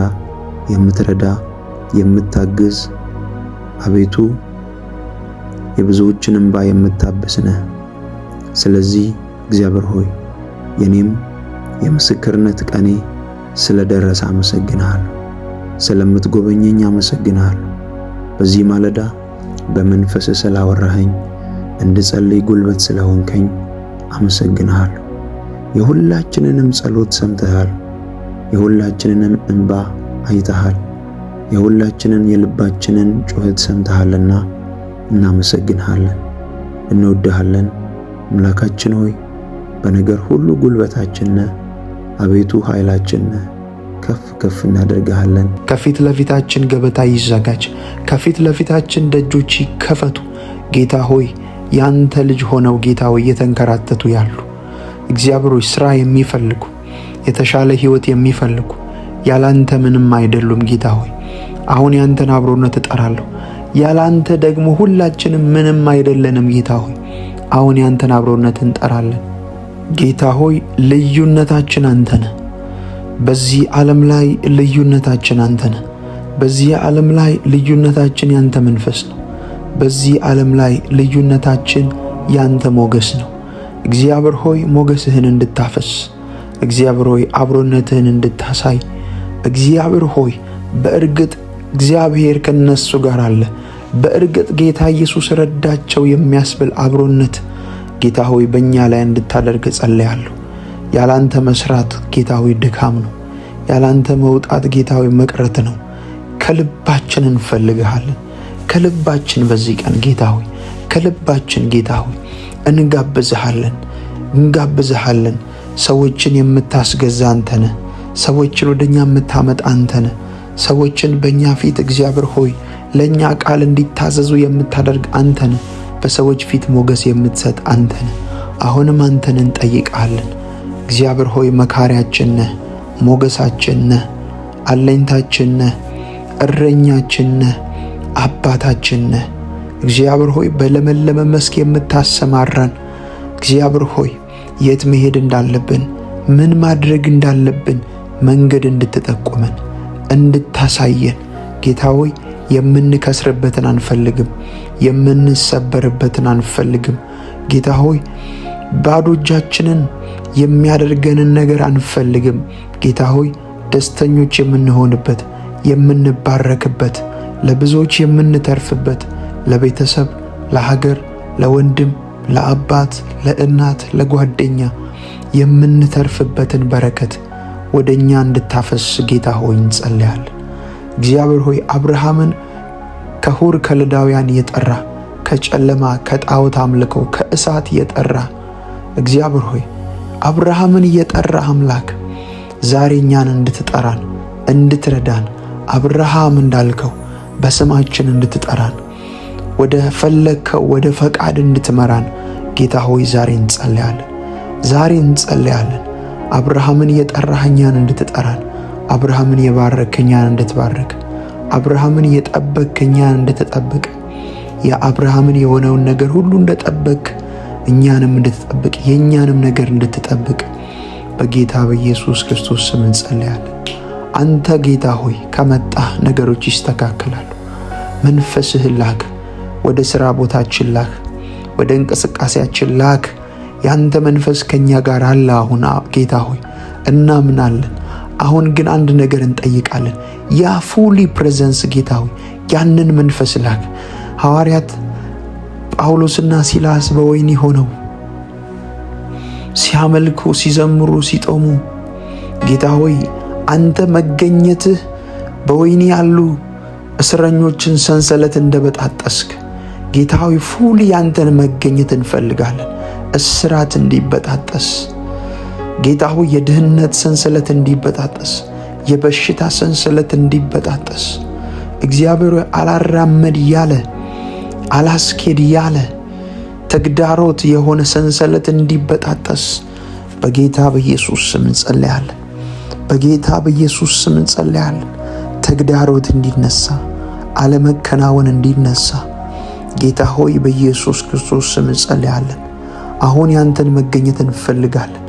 የምትረዳ፣ የምታግዝ፣ አቤቱ የብዙዎችን እንባ የምታብስ ነህ። ስለዚህ እግዚአብሔር ሆይ የኔም የምስክርነት ቀኔ ስለደረሰ አመሰግንሃለሁ። ስለምትጎበኘኝ አመሰግንሃለሁ። በዚህ ማለዳ በመንፈስ ስላወራኸኝ፣ እንድጸልይ ጉልበት ስለሆንከኝ አመሰግንሃለሁ። የሁላችንንም ጸሎት ሰምተሃል። የሁላችንንም እንባ አይተሃል። የሁላችንን የልባችንን ጩኸት ሰምተሃልና እናመሰግንሃለን፣ እንወድሃለን። አምላካችን ሆይ በነገር ሁሉ ጉልበታችን ነህ፣ አቤቱ ኃይላችን ነህ። ከፍ ከፍ እናደርግሃለን። ከፊት ለፊታችን ገበታ ይዘጋጅ፣ ከፊት ለፊታችን ደጆች ይከፈቱ። ጌታ ሆይ ያንተ ልጅ ሆነው ጌታ ሆይ እየተንከራተቱ ያሉ እግዚአብሔር ሆይ ስራ የሚፈልጉ የተሻለ ህይወት የሚፈልጉ ያላንተ ምንም አይደሉም ጌታ ሆይ አሁን ያንተን አብሮነት እጠራለሁ። ያላንተ ደግሞ ሁላችንም ምንም አይደለንም ጌታ ሆይ አሁን ያንተን አብሮነት እንጠራለን። ጌታ ሆይ ልዩነታችን አንተ ነህ። በዚህ ዓለም ላይ ልዩነታችን አንተ ነህ። በዚህ ዓለም ላይ ልዩነታችን ያንተ መንፈስ ነው። በዚህ ዓለም ላይ ልዩነታችን ያንተ ሞገስ ነው። እግዚአብሔር ሆይ ሞገስህን እንድታፈስ፣ እግዚአብሔር ሆይ አብሮነትህን እንድታሳይ፣ እግዚአብሔር ሆይ በእርግጥ እግዚአብሔር ከነሱ ጋር አለ፣ በእርግጥ ጌታ ኢየሱስ ረዳቸው የሚያስብል አብሮነት ጌታ ሆይ በእኛ ላይ እንድታደርግ ጸልያለሁ። ያላንተ መስራት ጌታ ሆይ ድካም ነው። ያላንተ መውጣት ጌታ ሆይ መቅረት ነው። ከልባችን እንፈልግሃለን። ከልባችን በዚህ ቀን ጌታ ሆይ ከልባችን ጌታ ሆይ እንጋብዝሃለን። ሰዎችን የምታስገዛ አንተ ነህ። ሰዎችን ወደኛ የምታመጣ አንተ ነህ። ሰዎችን በእኛ ፊት እግዚአብሔር ሆይ ለእኛ ቃል እንዲታዘዙ የምታደርግ አንተ ነህ። በሰዎች ፊት ሞገስ የምትሰጥ አንተ ነህ። አሁንም አንተን እንጠይቃለን። እግዚአብሔር ሆይ መካሪያችን ነህ፣ ሞገሳችን ነህ፣ አለኝታችን ነህ፣ እረኛችን ነህ፣ አባታችን ነህ። እግዚአብሔር ሆይ በለመለመ መስክ የምታሰማራን እግዚአብሔር ሆይ የት መሄድ እንዳለብን ምን ማድረግ እንዳለብን መንገድ እንድትጠቁመን እንድታሳየን ጌታ ሆይ የምንከስርበትን አንፈልግም፣ የምንሰበርበትን አንፈልግም። ጌታ ሆይ ባዶ እጃችንን የሚያደርገንን ነገር አንፈልግም። ጌታ ሆይ ደስተኞች የምንሆንበት የምንባረክበት ለብዙዎች የምንተርፍበት ለቤተሰብ ለሀገር ለወንድም ለአባት ለእናት ለጓደኛ የምንተርፍበትን በረከት ወደኛ እንድታፈስ ጌታ ሆይ እንጸልያለን። እግዚአብሔር ሆይ አብርሃምን ከሁር ከለዳውያን የጠራ ከጨለማ ከጣዖት አምልኮ ከእሳት የጠራ እግዚአብሔር ሆይ አብርሃምን የጠራ አምላክ ዛሬ እኛን እንድትጠራን እንድትረዳን አብርሃም እንዳልከው በስማችን እንድትጠራን ወደ ፈለግከው ወደ ፈቃድ እንድትመራን ጌታ ሆይ ዛሬ እንጸልያለን። አብርሃምን የጠራህ እኛን እንድትጠራን፣ አብርሃምን የባረክ እኛን እንድትባርክ፣ አብርሃምን የጠበቅ እኛን እንድትጠብቅ፣ የአብርሃምን የሆነውን ነገር ሁሉ እንደጠበቅ እኛንም እንድትጠብቅ፣ የእኛንም ነገር እንድትጠብቅ በጌታ በኢየሱስ ክርስቶስ ስም እንጸልያለን። አንተ ጌታ ሆይ ከመጣህ ነገሮች ይስተካከላሉ። መንፈስህን ላክ፣ ወደ ሥራ ቦታችን ላክ፣ ወደ እንቅስቃሴያችን ላክ። ያንተ መንፈስ ከኛ ጋር አለ። አሁን ጌታ ሆይ እናምናለን። አሁን ግን አንድ ነገር እንጠይቃለን። ያ ፉሊ ፕሬዘንስ ጌታ ሆይ ያንን መንፈስ ላክ። ሐዋርያት ጳውሎስና ሲላስ በወህኒ ሆነው ሲያመልኩ ሲዘምሩ ሲጦሙ ጌታ ሆይ አንተ መገኘትህ በወህኒ ያሉ እስረኞችን ሰንሰለት እንደበጣጠስክ ጌታ ሆይ ፉሊ ያንተን መገኘት እንፈልጋለን። እስራት እንዲበጣጠስ ጌታ ሆይ የድህነት ሰንሰለት እንዲበጣጠስ፣ የበሽታ ሰንሰለት እንዲበጣጠስ እግዚአብሔር ሆይ አላራመድ ያለ አላስኬድ ያለ ተግዳሮት የሆነ ሰንሰለት እንዲበጣጠስ በጌታ በኢየሱስ ስም እንጸልያለን። በጌታ በኢየሱስ ስም እንጸልያለን። ተግዳሮት እንዲነሳ፣ አለመከናወን እንዲነሳ ጌታ ሆይ በኢየሱስ ክርስቶስ ስም እንጸልያለን። አሁን ያንተን መገኘት እንፈልጋለን።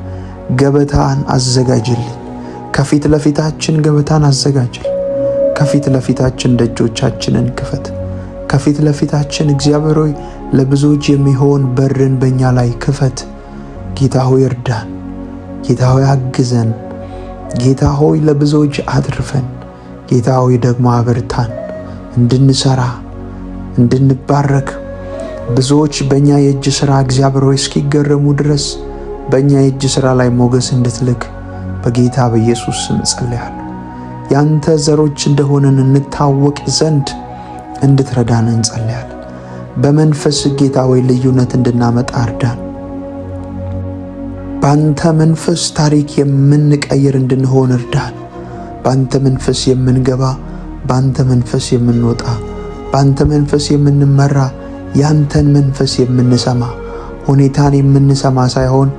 ገበታን አዘጋጅልን። ከፊት ለፊታችን ገበታን አዘጋጅልን። ከፊት ለፊታችን ደጆቻችንን ክፈት። ከፊት ለፊታችን እግዚአብሔር ሆይ ለብዙዎች የሚሆን በርን በእኛ ላይ ክፈት። ጌታ ሆይ እርዳን። ጌታ ሆይ አግዘን። ጌታ ሆይ ለብዙዎች አትርፈን። ጌታ ሆይ ደግሞ አበርታን፣ እንድንሰራ እንድንባረክ ብዙዎች በእኛ የእጅ ሥራ እግዚአብሔር ሆይ እስኪገረሙ ድረስ በእኛ የእጅ ሥራ ላይ ሞገስ እንድትልክ በጌታ በኢየሱስ ስም ጸልያለሁ። ያንተ ዘሮች እንደሆነን እንታወቅ ዘንድ እንድትረዳን እንጸልያለን። በመንፈስ ጌታ ሆይ ልዩነት እንድናመጣ እርዳን። በአንተ መንፈስ ታሪክ የምንቀይር እንድንሆን እርዳን። በአንተ መንፈስ የምንገባ፣ በአንተ መንፈስ የምንወጣ፣ በአንተ መንፈስ የምንመራ ያንተን መንፈስ የምንሰማ ሁኔታን የምንሰማ ሳይሆን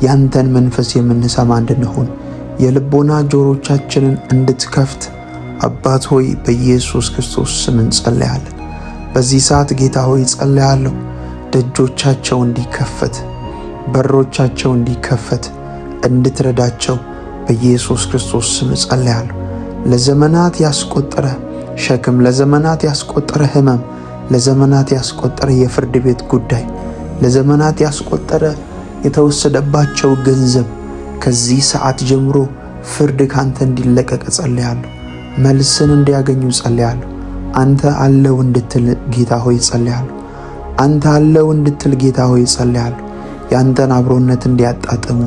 ያንተን መንፈስ የምንሰማ እንድንሆን የልቦና ጆሮቻችንን እንድትከፍት አባት ሆይ በኢየሱስ ክርስቶስ ስም እንጸልያለን። በዚህ ሰዓት ጌታ ሆይ ጸልያለሁ፣ ደጆቻቸው እንዲከፈት፣ በሮቻቸው እንዲከፈት እንድትረዳቸው በኢየሱስ ክርስቶስ ስም ጸልያለሁ። ለዘመናት ያስቆጠረ ሸክም፣ ለዘመናት ያስቆጠረ ህመም፣ ለዘመናት ያስቆጠረ የፍርድ ቤት ጉዳይ፣ ለዘመናት ያስቆጠረ የተወሰደባቸው ገንዘብ ከዚህ ሰዓት ጀምሮ ፍርድ ካንተ እንዲለቀቅ ጸልያለሁ። መልስን እንዲያገኙ ጸልያለሁ። አንተ አለው እንድትል ጌታ ሆይ ጸልያለሁ። አንተ አለው እንድትል ጌታ ሆይ ጸልያለሁ። ያንተን አብሮነት እንዲያጣጥሙ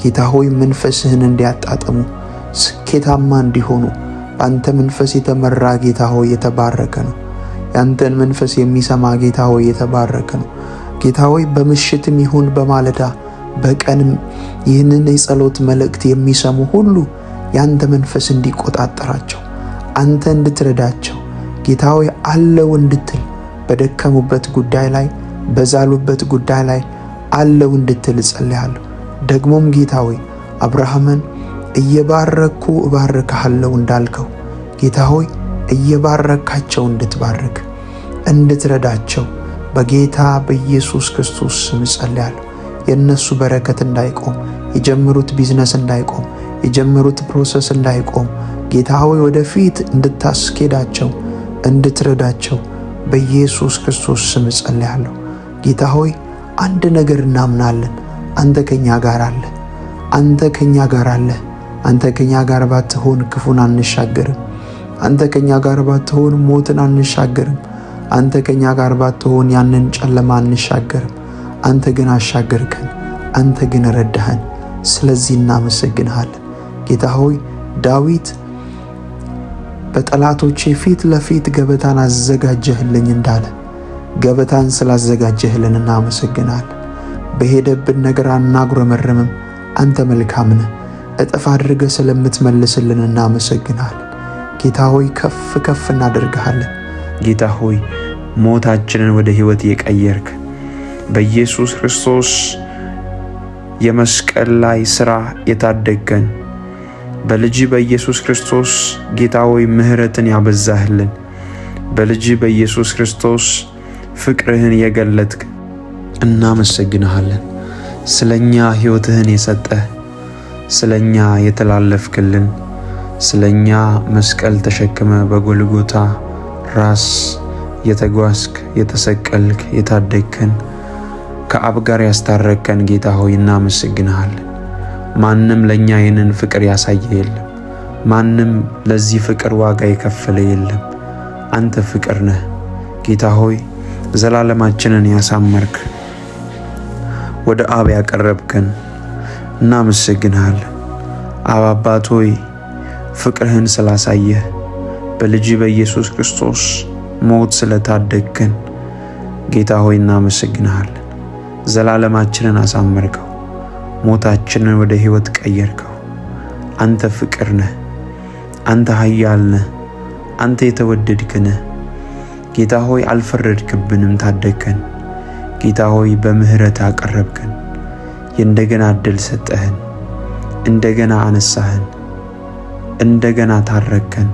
ጌታ ሆይ መንፈስህን እንዲያጣጥሙ ስኬታማ እንዲሆኑ በአንተ መንፈስ የተመራ ጌታ ሆይ የተባረከ ነው። ያንተን መንፈስ የሚሰማ ጌታ ሆይ የተባረከ ነው። ጌታ ሆይ በምሽትም ይሁን በማለዳ በቀንም ይህንን የጸሎት መልእክት የሚሰሙ ሁሉ ያንተ መንፈስ እንዲቆጣጠራቸው አንተ እንድትረዳቸው ጌታ ሆይ አለው እንድትል በደከሙበት ጉዳይ ላይ በዛሉበት ጉዳይ ላይ አለው እንድትል ጸልያለሁ። ደግሞም ጌታ ሆይ አብርሃምን እየባረኩ እባርክሃለሁ እንዳልከው ጌታ ሆይ እየባረካቸው እንድትባርክ እንድትረዳቸው በጌታ በኢየሱስ ክርስቶስ ስም ጸልያለሁ። የነሱ በረከት እንዳይቆም፣ የጀመሩት ቢዝነስ እንዳይቆም፣ የጀመሩት ፕሮሰስ እንዳይቆም ጌታ ሆይ ወደፊት እንድታስኬዳቸው እንድትረዳቸው በኢየሱስ ክርስቶስ ስም ጸልያለሁ። ጌታ ሆይ አንድ ነገር እናምናለን፣ አንተ ከኛ ጋር አለ። አንተ ከኛ ጋር አለ። አንተ ከኛ ጋር ባትሆን ክፉን አንሻገርም። አንተ ከኛ ጋር ባትሆን ሞትን አንሻገርም። አንተ ከኛ ጋር ባትሆን ያንን ጨለማ አንሻገርም። አንተ ግን አሻገርከን፣ አንተ ግን ረዳኸን። ስለዚህ እናመሰግንሃለን ጌታ ሆይ። ዳዊት በጠላቶቼ ፊት ለፊት ገበታን አዘጋጀህልኝ እንዳለ ገበታን ስላዘጋጀህልን እናመሰግናለን። በሄደብን ነገር አናጉረመርምም። አንተ መልካም ነህ። እጥፍ አድርገህ ስለምትመልስልን እናመሰግናለን ጌታ ሆይ። ከፍ ከፍ እናደርግሃለን ጌታ ሆይ። ሞታችንን ወደ ሕይወት የቀየርክ በኢየሱስ ክርስቶስ የመስቀል ላይ ሥራ የታደገን በልጅ በኢየሱስ ክርስቶስ ጌታ ሆይ ምሕረትን ያበዛህልን በልጅ በኢየሱስ ክርስቶስ ፍቅርህን የገለጥክ እናመሰግንሃለን። ስለኛ ሕይወትህን የሰጠህ ስለኛ የተላለፍክልን ስለኛ መስቀል ተሸክመ በጎልጎታ ራስ የተጓዝክ የተሰቀልክ የታደግከን ከአብ ጋር ያስታረከን ጌታ ሆይ እናመሰግንሃለን። ማንም ለኛ ይህንን ፍቅር ያሳየ የለም። ማንም ለዚህ ፍቅር ዋጋ የከፈለ የለም። አንተ ፍቅር ነህ ጌታ ሆይ። ዘላለማችንን ያሳመርክ ወደ አብ ያቀረብከን እናመሰግንሃለን። አብ አባት ሆይ ፍቅርህን ስላሳየህ በልጅ በኢየሱስ ክርስቶስ ሞት ስለታደግከን ጌታ ሆይ እናመሰግንሃለን። ዘላለማችንን አሳመርከው፣ ሞታችንን ወደ ሕይወት ቀየርከው። አንተ ፍቅር ነህ፣ አንተ ኃያል ነህ፣ አንተ የተወደድክ ነህ ጌታ ሆይ። አልፈረድክብንም፣ ታደግከን ጌታ ሆይ። በምህረት አቀረብከን፣ የእንደገና ዕድል ሰጠህን፣ እንደገና አነሳህን፣ እንደገና ታረከን፣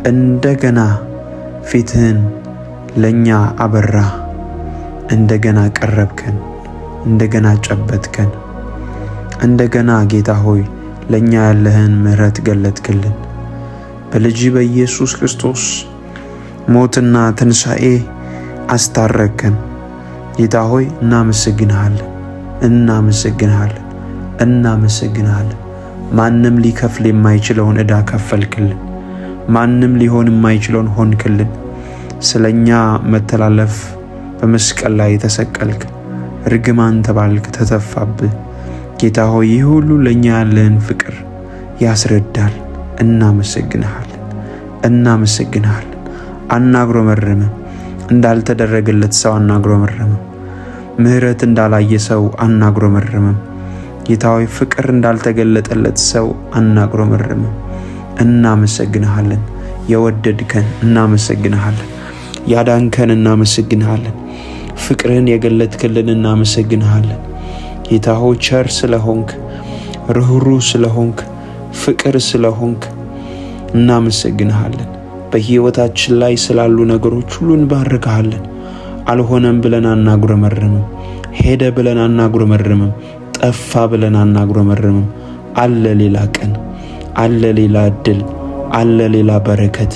እንደገና ፊትህን ለኛ አበራ፣ እንደገና ቀረብከን፣ እንደገና ጨበጥከን፣ እንደገና ጌታ ሆይ ለኛ ያለህን ምህረት ገለጥክልን። በልጅ በኢየሱስ ክርስቶስ ሞትና ትንሣኤ አስታረከን ጌታ ሆይ። እናመሰግንሃለን፣ እናመሰግንሃለን፣ እናመሰግንሃለን። ማንም ሊከፍል የማይችለውን ዕዳ ከፈልክልን። ማንም ሊሆን የማይችለውን ሆንክልን። ስለኛ መተላለፍ በመስቀል ላይ ተሰቀልክ፣ ርግማን ተባልክ፣ ተተፋብህ ጌታ ሆይ። ይህ ሁሉ ለኛ ያለህን ፍቅር ያስረዳል። እናመሰግንሃለን፣ እናመሰግንሃለን። አናጉረመርምም፣ እንዳልተደረገለት ሰው አናጉረመርምም። ምህረት እንዳላየ ሰው አናጉረመርምም ጌታ ሆይ። ፍቅር እንዳልተገለጠለት ሰው አናጉረመርምም። እናመሰግንሃለን። የወደድከን እናመሰግንሃለን። ያዳንከን እናመሰግንሃለን። ፍቅርህን የገለጥክልን እናመሰግንሃለን። ጌታ ሆይ ቸር ስለሆንክ፣ ርኅሩህ ስለሆንክ፣ ፍቅር ስለሆንክ እናመሰግንሃለን። በሕይወታችን ላይ ስላሉ ነገሮች ሁሉ እንባርክሃለን። አልሆነም ብለን አናጉረመርምም። ሄደ ብለን አናጉረመርምም። ጠፋ ብለን አናጉረመርምም። አለ ሌላ ቀን፣ አለ ሌላ እድል፣ አለ ሌላ በረከት።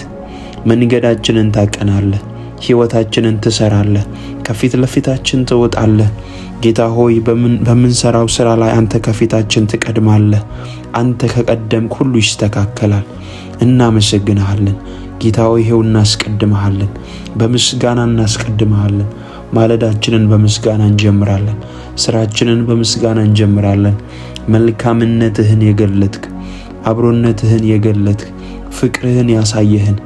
መንገዳችንን ታቀናለህ፣ ሕይወታችንን ትሰራለህ፣ ከፊት ለፊታችን ትወጣለህ። ጌታ ሆይ በምንሰራው ስራ ላይ አንተ ከፊታችን ትቀድማለህ። አንተ ከቀደምክ ሁሉ ይስተካከላል። እናመሰግንሃለን ጌታ ሆይ። ይሄው እናስቀድምሃለን፣ በምስጋና እናስቀድምሃለን። ማለዳችንን በምስጋና እንጀምራለን፣ ስራችንን በምስጋና እንጀምራለን። መልካምነትህን የገለጥክ፣ አብሮነትህን የገለጥክ፣ ፍቅርህን ያሳየህን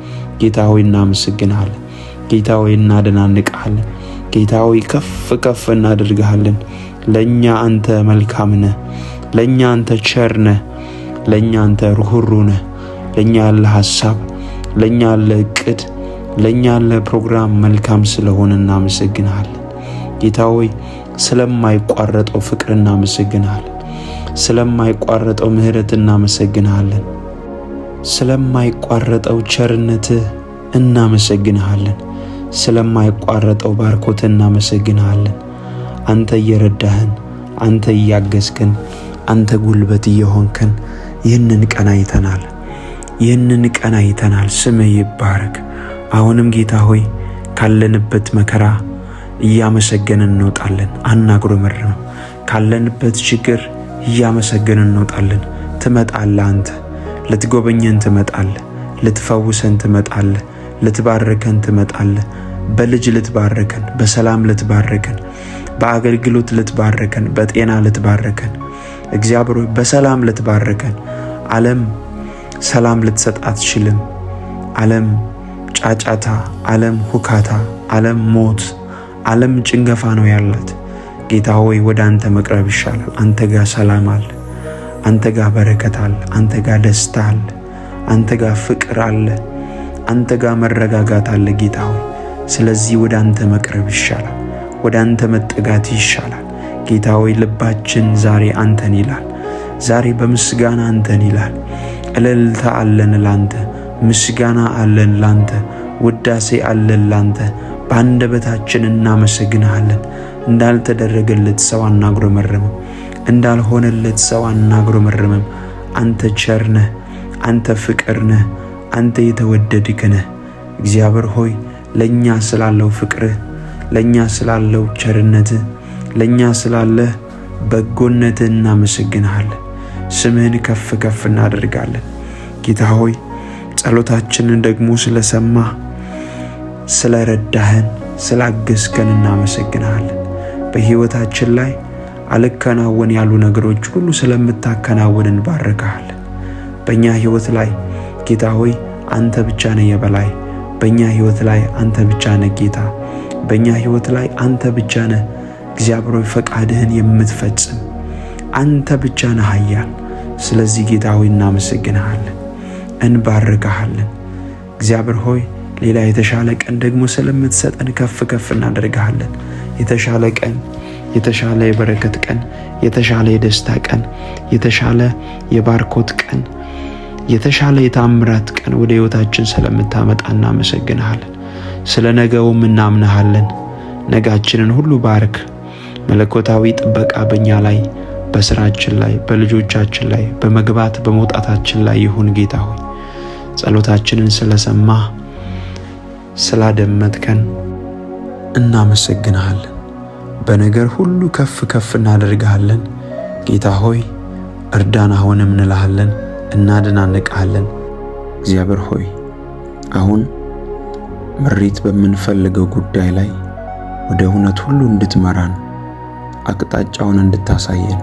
ጌታ ሆይ እናመሰግንሃለን። ጌታ ሆይ እናደናንቅሃለን። ጌታ ሆይ ከፍ ከፍ እናደርግሃለን። ለእኛ አንተ መልካም ነህ፣ ለእኛ አንተ ቸር ነህ፣ ለእኛ አንተ ርኅሩህ ነህ። ለእኛ ያለ ሐሳብ፣ ለእኛ ያለ እቅድ፣ ለእኛ ያለ ፕሮግራም መልካም ስለሆነ እናመሰግንሃለን። ጌታ ሆይ ስለማይቋረጠው ፍቅር እናመሰግንሃለን። ስለማይቋረጠው ምሕረት እናመሰግንሃለን። ስለማይቋረጠው ቸርነትህ እናመሰግንሃለን። ስለማይቋረጠው ባርኮት እናመሰግንሃለን። አንተ እየረዳህን፣ አንተ እያገዝከን፣ አንተ ጉልበት እየሆንከን ይህንን ቀን አይተናል። ይህንን ቀን አይተናል። ስምህ ይባረክ። አሁንም ጌታ ሆይ ካለንበት መከራ እያመሰገንን እንወጣለን፣ አናጉረመርምም። ካለንበት ችግር እያመሰገንን እንወጣለን። ትመጣለህ፣ አንተ ልትጎበኘን ትመጣለህ፣ ልትፈውሰን ትመጣለህ፣ ልትባርከን ትመጣለህ። በልጅ ልትባርከን፣ በሰላም ልትባርከን፣ በአገልግሎት ልትባርከን፣ በጤና ልትባርከን፣ እግዚአብሔር ሆይ በሰላም ልትባርከን። ዓለም ሰላም ልትሰጥ አትችልም። ዓለም ጫጫታ፣ ዓለም ሁካታ፣ ዓለም ሞት፣ ዓለም ጭንገፋ ነው ያላት። ጌታ ሆይ ወደ አንተ መቅረብ ይሻላል። አንተ ጋር ሰላም አለ፣ አንተ ጋር በረከት አለ፣ አንተ ጋር ደስታ አለ፣ አንተ ጋር ፍቅር አለ፣ አንተ ጋር መረጋጋት አለ ጌታ ሆይ። ስለዚህ ወደ አንተ መቅረብ ይሻላል፣ ወደ አንተ መጠጋት ይሻላል። ጌታ ሆይ ልባችን ዛሬ አንተን ይላል። ዛሬ በምስጋና አንተን ይላል። እልልታ አለን ላንተ፣ ምስጋና አለን ላንተ፣ ውዳሴ አለን ላንተ። በአንደበታችን እናመሰግንሃለን። እንዳልተደረገለት ሰው አናጉረመርምም፣ እንዳልሆነለት ሰው አናጉረመርምም። አንተ ቸር ነህ፣ አንተ ፍቅር ነህ፣ አንተ የተወደድክ ነህ። እግዚአብሔር ሆይ ለእኛ ስላለው ፍቅርህ፣ ለእኛ ስላለው ቸርነትህ፣ ለእኛ ስላለህ በጎነትህ እናመሰግንሃለን። ስምህን ከፍ ከፍ እናደርጋለን። ጌታ ሆይ ጸሎታችንን ደግሞ ስለሰማህ፣ ስለረዳህን፣ ስላገዝከን እናመሰግንሃለን። በሕይወታችን ላይ አልከናወን ያሉ ነገሮች ሁሉ ስለምታከናውን እንባርክሃለን። በእኛ ሕይወት ላይ ጌታ ሆይ አንተ ብቻ ነህ የበላይ። በእኛ ሕይወት ላይ አንተ ብቻ ነህ ጌታ። በእኛ ሕይወት ላይ አንተ ብቻ ነህ እግዚአብሔር ሆይ ፈቃድህን የምትፈጽም አንተ ብቻ ነህ ኃያል። ስለዚህ ጌታ ሆይ እናመሰግንሃለን፣ እንባርክሃለን። እግዚአብሔር ሆይ ሌላ የተሻለ ቀን ደግሞ ስለምትሰጠን ከፍ ከፍ እናደርግሃለን። የተሻለ ቀን፣ የተሻለ የበረከት ቀን፣ የተሻለ የደስታ ቀን፣ የተሻለ የባርኮት ቀን፣ የተሻለ የታምራት ቀን ወደ ሕይወታችን ስለምታመጣ እናመሰግንሃለን። ስለ ነገውም እናምንሃለን። ነጋችንን ሁሉ ባርክ። መለኮታዊ ጥበቃ በእኛ ላይ፣ በስራችን ላይ፣ በልጆቻችን ላይ፣ በመግባት በመውጣታችን ላይ ይሁን። ጌታ ሆይ ጸሎታችንን ስለሰማህ ስላደመጥከን እናመሰግንሃለን። በነገር ሁሉ ከፍ ከፍ እናደርግሃለን። ጌታ ሆይ እርዳን አሁንም እንልሃለን፣ እናድናንቅሃለን። እግዚአብሔር ሆይ አሁን ምሪት በምንፈልገው ጉዳይ ላይ ወደ እውነት ሁሉ እንድትመራን፣ አቅጣጫውን እንድታሳየን፣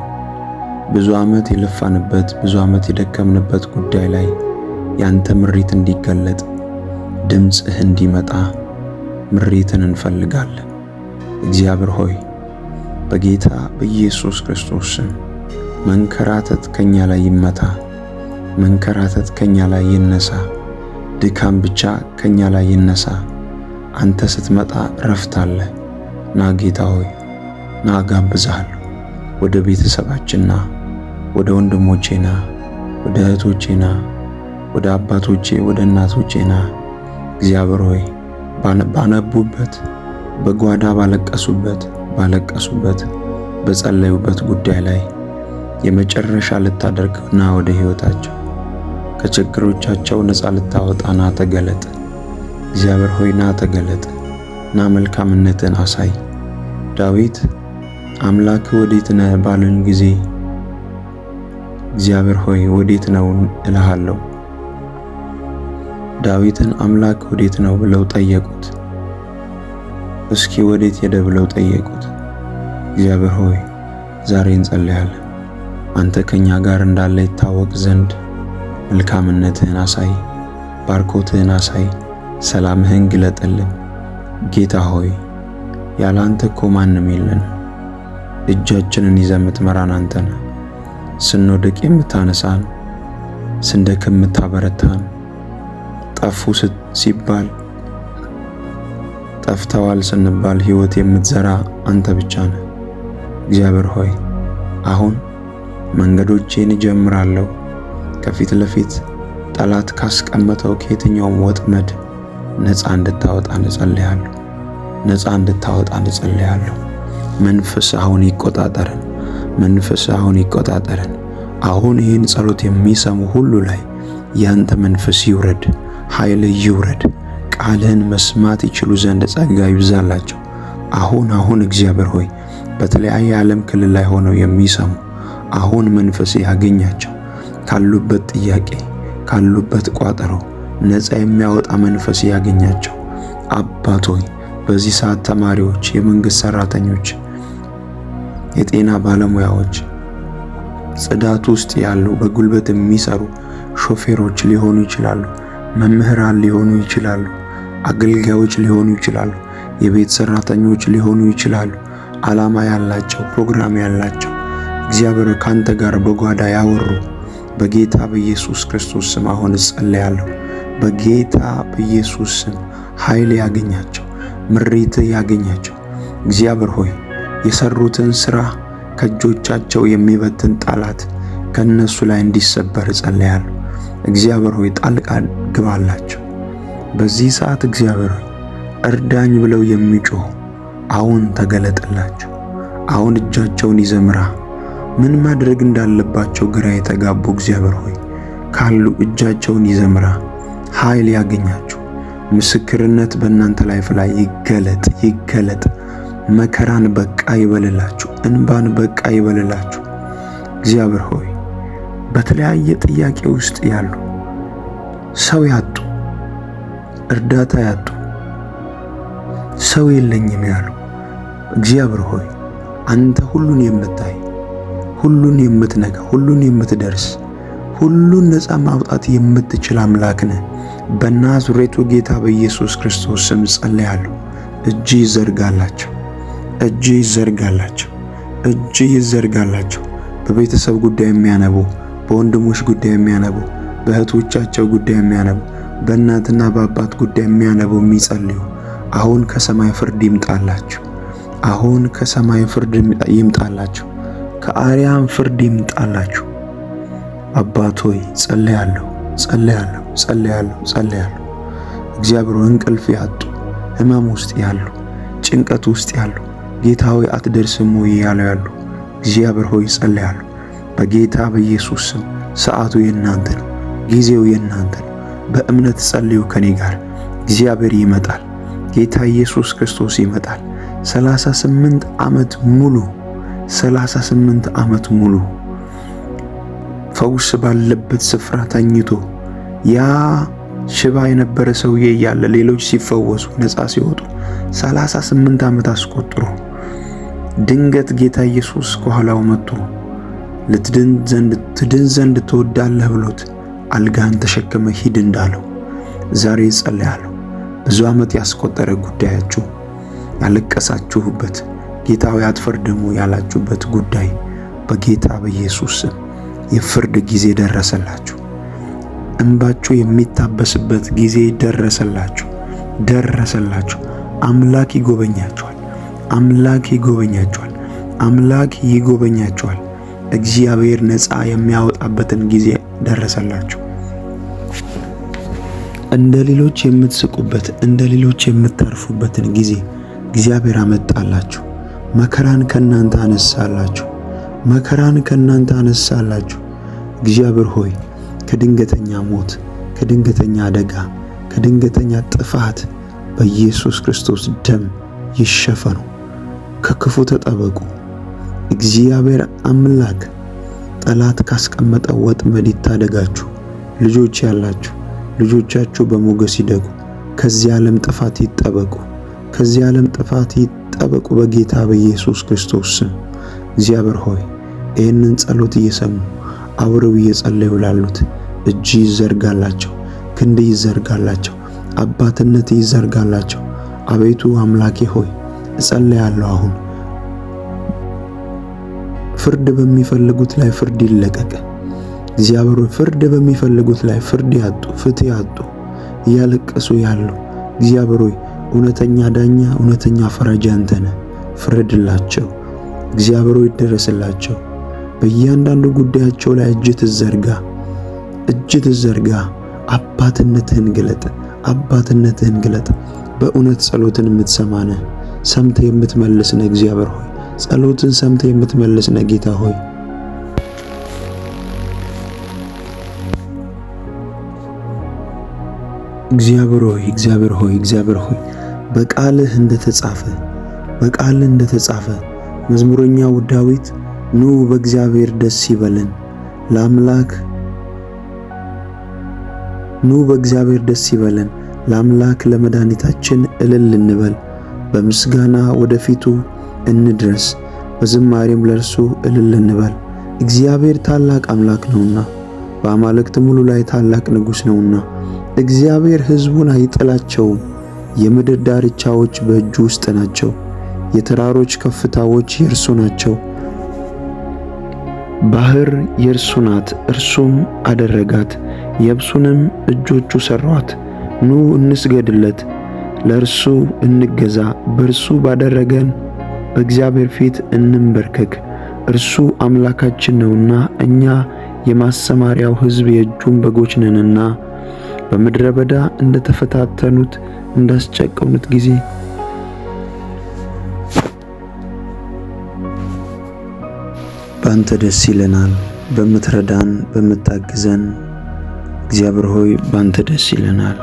ብዙ ዓመት የለፋንበት ብዙ ዓመት የደከምንበት ጉዳይ ላይ ያንተ ምሪት እንዲገለጥ፣ ድምፅህ እንዲመጣ ምሪትን እንፈልጋለን። እግዚአብሔር ሆይ በጌታ በኢየሱስ ክርስቶስ ስም መንከራተት ከኛ ላይ ይመታ፣ መንከራተት ከኛ ላይ ይነሳ፣ ድካም ብቻ ከኛ ላይ ይነሳ። አንተ ስትመጣ ረፍት አለ። ና ጌታ ሆይ ና፣ ጋብዝሃለሁ። ወደ ቤተሰባችን ና፣ ወደ ወንድሞቼ ና፣ ወደ እህቶቼ ና፣ ወደ አባቶቼ ወደ እናቶቼ ና። እግዚአብሔር ሆይ ባነቡበት፣ በጓዳ ባለቀሱበት በጸለዩበት ጉዳይ ላይ የመጨረሻ ልታደርግና ወደ ሕይወታቸው ከችግሮቻቸው ነፃ ልታወጣና ተገለጥ። እግዚአብሔር ሆይ ና ተገለጥ፣ ና መልካምነትን አሳይ። ዳዊት አምላክ ወዴት ነህ ባልን ጊዜ እግዚአብሔር ሆይ ወዴት ነው እልሃለሁ። ዳዊትን አምላክ ወዴት ነው ብለው ጠየቁት። እስኪ ወዴት ሄደ ብለው ጠየቁት። እግዚአብሔር ሆይ ዛሬ እንጸልያለን፣ አንተ ከኛ ጋር እንዳለ ይታወቅ ዘንድ መልካምነትህን አሳይ፣ ባርኮትህን አሳይ፣ ሰላምህን ግለጥልን። ጌታ ሆይ ያለ አንተ እኮ ማንም የለን። እጃችንን ይዘህ የምትመራን አንተ ነህ። ስንወድቅ የምታነሳን፣ ስንደክም የምታበረታን፣ ጠፉ ሲባል ጠፍተዋል ስንባል ሕይወት የምትዘራ አንተ ብቻ ነህ። እግዚአብሔር ሆይ አሁን መንገዶቼን እጀምራለሁ። ከፊት ለፊት ጠላት ካስቀመጠው ከየትኛውም ወጥመድ ነፃ እንድታወጣን እጸልያለሁ። ነፃ እንድታወጣን እጸልያለሁ። መንፈስ አሁን ይቆጣጠረን። መንፈስ አሁን ይቆጣጠረን። አሁን ይህን ጸሎት የሚሰሙ ሁሉ ላይ ያንተ መንፈስ ይውረድ፣ ኃይል ይውረድ። ቃልህን መስማት ይችሉ ዘንድ ጸጋ ይብዛላቸው። አሁን እግዚአብሔር ሆይ በተለያየ ዓለም ክልል ላይ ሆነው የሚሰሙ አሁን መንፈስ ያገኛቸው። ካሉበት ጥያቄ፣ ካሉበት ቋጠሮ ነፃ የሚያወጣ መንፈስ ያገኛቸው። አባት ሆይ በዚህ ሰዓት ተማሪዎች፣ የመንግስት ሰራተኞች፣ የጤና ባለሙያዎች፣ ጽዳት ውስጥ ያሉ በጉልበት የሚሰሩ ሾፌሮች ሊሆኑ ይችላሉ፣ መምህራን ሊሆኑ ይችላሉ፣ አገልጋዮች ሊሆኑ ይችላሉ፣ የቤት ሰራተኞች ሊሆኑ ይችላሉ። ዓላማ ያላቸው፣ ፕሮግራም ያላቸው እግዚአብሔር ካንተ ጋር በጓዳ ያወሩ በጌታ በኢየሱስ ክርስቶስ ስም አሁን እጸልያለሁ። በጌታ በኢየሱስ ስም ኃይል ያገኛቸው፣ ምሪት ያገኛቸው። እግዚአብሔር ሆይ የሰሩትን ሥራ ከእጆቻቸው የሚበትን ጠላት ከነሱ ላይ እንዲሰበር እጸልያለሁ። እግዚአብሔር ሆይ ጣልቃ ግባላቸው። በዚህ ሰዓት እግዚአብሔር ሆይ እርዳኝ ብለው የሚጮሁ አሁን ተገለጥላቸው። አሁን እጃቸውን ይዘምራ። ምን ማድረግ እንዳለባቸው ግራ የተጋቡ እግዚአብሔር ሆይ ካሉ እጃቸውን ይዘምራ። ኃይል ያገኛቸው። ምስክርነት በእናንተ ላይፍ ላይ ይገለጥ። መከራን በቃ ይበልላችሁ፣ እንባን በቃ ይበልላችሁ። እግዚአብሔር ሆይ በተለያየ ጥያቄ ውስጥ ያሉ ሰው ያጡ፣ እርዳታ ያጡ፣ ሰው የለኝም ያሉ እግዚአብሔር ሆይ አንተ ሁሉን የምታይ፣ ሁሉን የምትነካ፣ ሁሉን የምትደርስ፣ ሁሉን ነፃ ማውጣት የምትችል አምላክ ነህ። በናዝሬቱ ጌታ በኢየሱስ ክርስቶስ ስም ጸልያለሁ። እጅ ይዘርጋላቸው፣ እጅ ይዘርጋላቸው፣ እጅ ይዘርጋላቸው። በቤተሰብ ጉዳይ የሚያነቡ፣ በወንድሞች ጉዳይ የሚያነቡ፣ በእህቶቻቸው ጉዳይ የሚያነቡ፣ በእናትና በአባት ጉዳይ የሚያነቡ የሚጸልዩ አሁን ከሰማይ ፍርድ ይምጣላችሁ። አሁን ከሰማይ ፍርድ ይምጣላችሁ። ከአርያም ፍርድ ይምጣላችሁ። አባት ሆይ ጸልያለሁ። እግዚአብሔር እንቅልፍ ያጡ፣ ሕመም ውስጥ ያሉ፣ ጭንቀት ውስጥ ያሉ ጌታ ሆይ አትደርስም ወይ ያሉ እግዚአብሔር ሆይ ጸልያለሁ። በጌታ በኢየሱስ ስም ሰዓቱ የእናንተ ነው፣ ጊዜው የእናንተ ነው። በእምነት ጸልዩ ከኔ ጋር። እግዚአብሔር ይመጣል። ጌታ ኢየሱስ ክርስቶስ ይመጣል። 38 ዓመት ሙሉ ፈውስ ባለበት ስፍራ ተኝቶ ያ ሽባ የነበረ ሰውዬ እያለ ሌሎች ሲፈወሱ ነፃ ሲወጡ 38 ዓመት አስቆጥሮ ድንገት ጌታ ኢየሱስ ከኋላው መጥቶ ትድን ዘንድ ትወዳለህ ብሎት አልጋን ተሸክመ ሂድ እንዳለው ዛሬ ጸልያለሁ። ብዙ ዓመት ያስቆጠረ ጉዳያችሁ ያለቀሳችሁበት ጌታው አትፈርድም ያላችሁበት ጉዳይ በጌታ በኢየሱስ ስም የፍርድ ጊዜ ደረሰላችሁ። እንባችሁ የሚታበስበት ጊዜ ደረሰላችሁ። አምላክ ይጎበኛቸዋል። አምላክ ይጎበኛቸዋል። አምላክ ይጎበኛቸዋል። እግዚአብሔር ነፃ የሚያወጣበትን ጊዜ ደረሰላችሁ። እንደ ሌሎች የምትስቁበት፣ እንደ ሌሎች የምታርፉበትን ጊዜ እግዚአብሔር አመጣላችሁ። መከራን ከናንተ አነሳላችሁ። መከራን ከናንተ አነሳላችሁ። እግዚአብሔር ሆይ ከድንገተኛ ሞት፣ ከድንገተኛ አደጋ፣ ከድንገተኛ ጥፋት በኢየሱስ ክርስቶስ ደም ይሸፈኑ። ከክፉ ተጠበቁ። እግዚአብሔር አምላክ ጠላት ካስቀመጠው ወጥመድ ይታደጋችሁ። ልጆች ያላችሁ ልጆቻችሁ በሞገስ ይደጉ። ከዚህ ዓለም ጥፋት ይጠበቁ። ከዚህ ዓለም ጥፋት ይጠበቁ በጌታ በኢየሱስ ክርስቶስ ስም። እግዚአብሔር ሆይ ይህንን ጸሎት እየሰሙ አብረው እየጸለዩ ላሉት እጅ ይዘርጋላቸው፣ ክንድ ይዘርጋላቸው፣ አባትነት ይዘርጋላቸው። አቤቱ አምላኬ ሆይ እጸልያለሁ አሁን ፍርድ በሚፈልጉት ላይ ፍርድ ይለቀቅ። እግዚአብሔር ፍርድ በሚፈልጉት ላይ ፍርድ ያጡ፣ ፍትህ ያጡ፣ እያለቀሱ ያሉ እግዚአብሔር ሆይ እውነተኛ ዳኛ፣ እውነተኛ ፈራጅ አንተ ነህ። ፍረድላቸው። እግዚአብሔር ሆይ ድረስላቸው። በእያንዳንዱ ጉዳያቸው ላይ እጅ ትዘርጋ፣ እጅ ትዘርጋ። አባትነትህን ግለጥ፣ አባትነትህን ግለጥ። በእውነት ጸሎትን የምትሰማነ ሰምተ የምትመልስ ነህ። እግዚአብሔር ሆይ ጸሎትን ሰምተ የምትመልስ ነህ። ጌታ ሆይ እግዚአብሔር ሆይ እግዚአብሔር ሆይ እግዚአብሔር ሆይ በቃልህ እንደተጻፈ መዝሙረኛው ዳዊት ኑ በእግዚአብሔር ደስ ይበለን፣ ለአምላክ ለመድኃኒታችን እልል እንበል። በምስጋና ወደፊቱ እንድረስ፣ በዝማሬም ለእርሱ እልል እንበል። እግዚአብሔር ታላቅ አምላክ ነውና፣ በአማልክት ሙሉ ላይ ታላቅ ንጉሥ ነውና። እግዚአብሔር ሕዝቡን አይጥላቸውም። የምድር ዳርቻዎች በእጁ ውስጥ ናቸው። የተራሮች ከፍታዎች የእርሱ ናቸው። ባህር የእርሱ ናት፣ እርሱም አደረጋት። የብሱንም እጆቹ ሠሯት። ኑ እንስገድለት፣ ለእርሱ እንገዛ። በእርሱ ባደረገን በእግዚአብሔር ፊት እንንበርከክ። እርሱ አምላካችን ነውና እኛ የማሰማሪያው ሕዝብ የእጁም በጎች ነንና። በምድረ በዳ እንደተፈታተኑት እንዳስጨቀኑት ጊዜ በአንተ ደስ ይለናል። በምትረዳን በምታግዘን እግዚአብሔር ሆይ በአንተ ደስ ይለናል።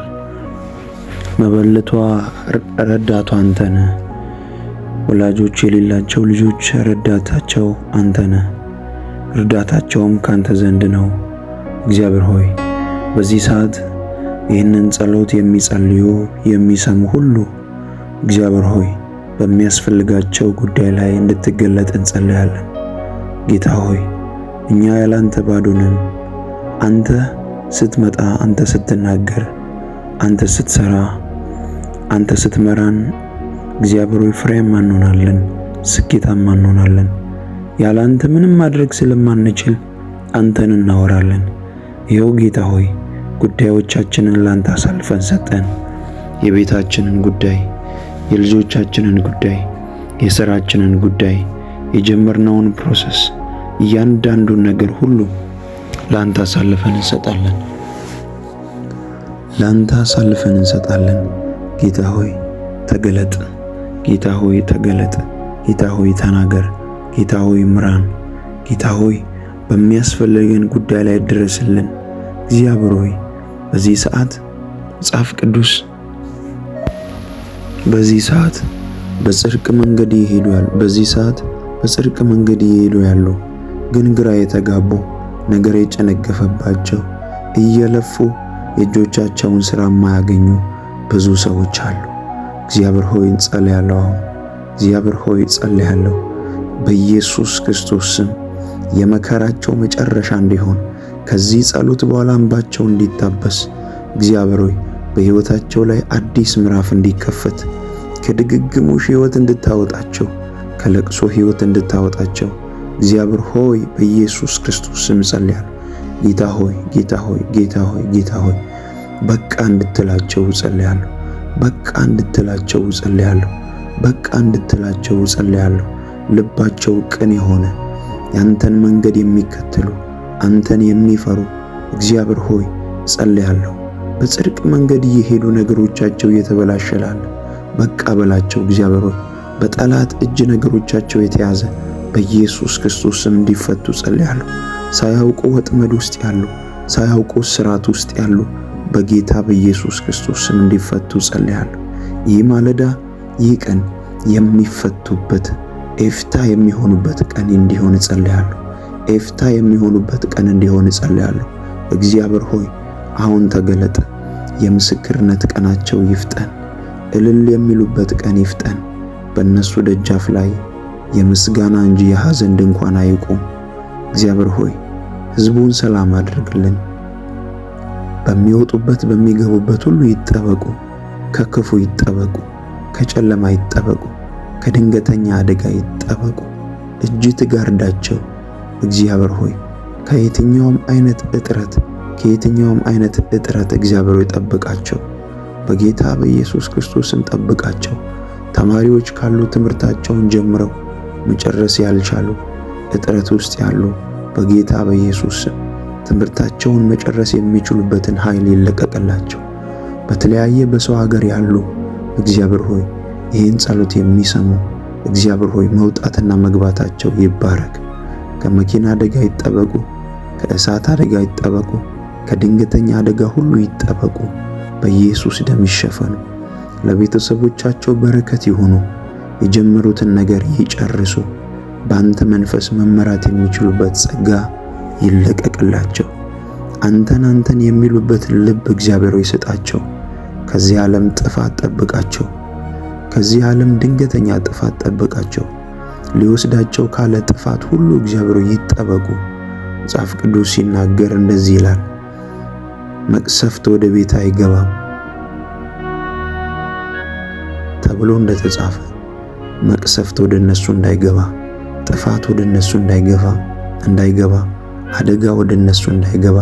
መበለቷ ረዳቷ አንተ ነህ። ወላጆች የሌላቸው ልጆች ረዳታቸው አንተ ነህ። እርዳታቸውም ካንተ ዘንድ ነው። እግዚአብሔር ሆይ በዚህ ሰዓት ይህንን ጸሎት የሚጸልዩ የሚሰሙ ሁሉ እግዚአብሔር ሆይ በሚያስፈልጋቸው ጉዳይ ላይ እንድትገለጥ እንጸልያለን። ጌታ ሆይ እኛ ያላንተ ባዶ ነን። አንተ ስትመጣ፣ አንተ ስትናገር፣ አንተ ስትሰራ፣ አንተ ስትመራን እግዚአብሔር ሆይ ፍሬያማ እንሆናለን፣ ስኬታማ እንሆናለን። ያላንተ ምንም ማድረግ ስለማንችል አንተን እናወራለን። ይኸው ጌታ ሆይ ጉዳዮቻችንን ላንተ አሳልፈን ሰጠን። የቤታችንን ጉዳይ፣ የልጆቻችንን ጉዳይ፣ የሥራችንን ጉዳይ፣ የጀመርነውን ፕሮሰስ፣ እያንዳንዱን ነገር ሁሉ ላንተ አሳልፈን እንሰጣለን። ላንተ አሳልፈን እንሰጣለን። ጌታ ሆይ ተገለጥ። ጌታ ሆይ ተገለጥ። ጌታ ሆይ ተናገር። ጌታ ሆይ ምራን። ጌታ ሆይ በሚያስፈልገን ጉዳይ ላይ ድረስልን። እግዚአብሔር ሆይ በዚህ ሰዓት መጽሐፍ ቅዱስ በዚህ ሰዓት በጽድቅ መንገድ ይሄዳል። በዚህ ሰዓት በጽድቅ መንገድ ይሄዱ ያሉ ግን ግራ የተጋቡ ነገር የጨነገፈባቸው እየለፉ የእጆቻቸውን ሥራ የማያገኙ ብዙ ሰዎች አሉ። እግዚአብሔር ሆይ እንጸልያለሁ። እግዚአብሔር ሆይ ጸልያለሁ በኢየሱስ ክርስቶስ ስም የመከራቸው መጨረሻ እንዲሆን ከዚህ ጸሎት በኋላ እንባቸው እንዲታበስ እግዚአብሔር ሆይ በሕይወታቸው ላይ አዲስ ምዕራፍ እንዲከፈት ከድግግሞሽ ሕይወት እንድታወጣቸው ከለቅሶ ሕይወት እንድታወጣቸው እግዚአብሔር ሆይ በኢየሱስ ክርስቶስ ስም ጸልያለሁ። ጌታ ሆይ ጌታ ሆይ ጌታ ሆይ ጌታ ሆይ በቃ እንድትላቸው ጸልያለሁ። በቃ እንድትላቸው እጸልያለሁ። በቃ እንድትላቸው እጸልያለሁ። ልባቸው ቅን የሆነ ያንተን መንገድ የሚከተሉ አንተን የሚፈሩ እግዚአብሔር ሆይ እጸልያለሁ። በጽድቅ መንገድ እየሄዱ ነገሮቻቸው እየተበላሸላል በቃ በላቸው እግዚአብሔር ሆይ። በጠላት እጅ ነገሮቻቸው የተያዘ በኢየሱስ ክርስቶስ ስም እንዲፈቱ ጸልያለሁ። ሳያውቁ ወጥመድ ውስጥ ያሉ፣ ሳያውቁ ስራት ውስጥ ያሉ በጌታ በኢየሱስ ክርስቶስ ስም እንዲፈቱ ጸልያለሁ። ይህ ማለዳ፣ ይህ ቀን የሚፈቱበት ኤፍታ የሚሆኑበት ቀን እንዲሆን ጸልያለሁ። ኤፍታ የሚሆኑበት ቀን እንዲሆን ጸልያለሁ። እግዚአብሔር ሆይ አሁን ተገለጥ። የምስክርነት ቀናቸው ይፍጠን። እልል የሚሉበት ቀን ይፍጠን። በእነሱ ደጃፍ ላይ የምስጋና እንጂ የሐዘን ድንኳን አይቁም። እግዚአብሔር ሆይ ሕዝቡን ሰላም አድርግልን። በሚወጡበት በሚገቡበት ሁሉ ይጠበቁ። ከክፉ ይጠበቁ፣ ከጨለማ ይጠበቁ፣ ከድንገተኛ አደጋ ይጠበቁ። እጅ ትጋርዳቸው። እግዚአብሔር ሆይ ከየትኛውም አይነት እጥረት እግዚአብሔር ሆይ ጠብቃቸው። በጌታ በኢየሱስ ክርስቶስም ጠብቃቸው። ተማሪዎች ካሉ ትምህርታቸውን ጀምረው መጨረስ ያልቻሉ እጥረት ውስጥ ያሉ በጌታ በኢየሱስ ትምህርታቸውን መጨረስ የሚችሉበትን ኃይል ይለቀቅላቸው። በተለያየ በሰው ሀገር ያሉ እግዚአብሔር ሆይ ይህን ጸሎት የሚሰሙ እግዚአብሔር ሆይ መውጣትና መግባታቸው ይባረክ። ከመኪና አደጋ ይጠበቁ፣ ከእሳት አደጋ ይጠበቁ፣ ከድንገተኛ አደጋ ሁሉ ይጠበቁ። በኢየሱስ ደም ይሸፈኑ። ለቤተሰቦቻቸው በረከት ይሁኑ። የጀመሩትን ነገር ይጨርሱ። በአንተ መንፈስ መመራት የሚችሉበት ጸጋ ይለቀቅላቸው። አንተን የሚሉበትን ልብ እግዚአብሔር ሆይ ስጣቸው። ከዚህ ዓለም ጥፋት ጠብቃቸው። ከዚህ ዓለም ድንገተኛ ጥፋት ጠብቃቸው። ሊወስዳቸው ካለ ጥፋት ሁሉ እግዚአብሔር ሆይ ይጠበቁ። መጽሐፍ ቅዱስ ሲናገር እንደዚህ ይላል፣ መቅሰፍት ወደ ቤት አይገባም ተብሎ እንደተጻፈ መቅሰፍት ወደ እነሱ እንዳይገባ፣ ጥፋት ወደ እነሱ እንዳይገባ፣ አደጋ ወደ እነሱ እንዳይገባ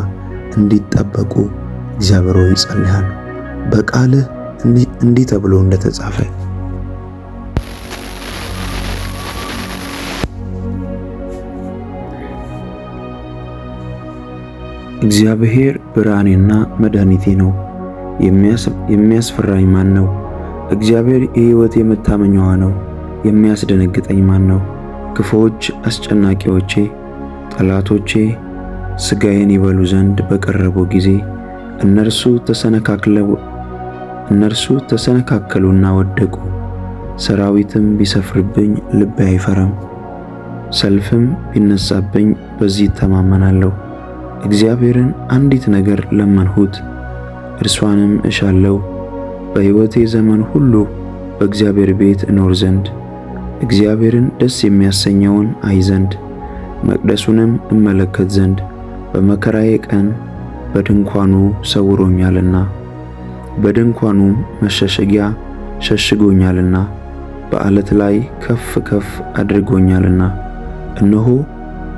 እንዲጠበቁ እግዚአብሔር ሆይ ጸልያለሁ። በቃልህ እንዲህ ተብሎ እንደተጻፈ እግዚአብሔር ብርሃኔና መድኃኒቴ ነው፣ የሚያስፈራኝ ማን ነው? እግዚአብሔር የሕይወቴ መታመኛዋ ነው፣ የሚያስደነግጠኝ ማን ነው? ክፉዎች አስጨናቂዎቼ ጠላቶቼ ሥጋዬን ይበሉ ዘንድ በቀረቡ ጊዜ እነርሱ ተሰነካከሉና ወደቁ። ሰራዊትም ቢሰፍርብኝ ልቤ አይፈራም፣ ሰልፍም ቢነሳብኝ በዚህ እተማመናለሁ። እግዚአብሔርን አንዲት ነገር ለመንሁት፣ እርሷንም እሻለሁ፣ በሕይወቴ ዘመን ሁሉ በእግዚአብሔር ቤት እኖር ዘንድ፣ እግዚአብሔርን ደስ የሚያሰኘውን አይ ዘንድ፣ መቅደሱንም እመለከት ዘንድ። በመከራዬ ቀን በድንኳኑ ሰውሮኛልና፣ በድንኳኑም መሸሸጊያ ሸሽጎኛልና፣ በዓለት ላይ ከፍ ከፍ አድርጎኛልና። እነሆ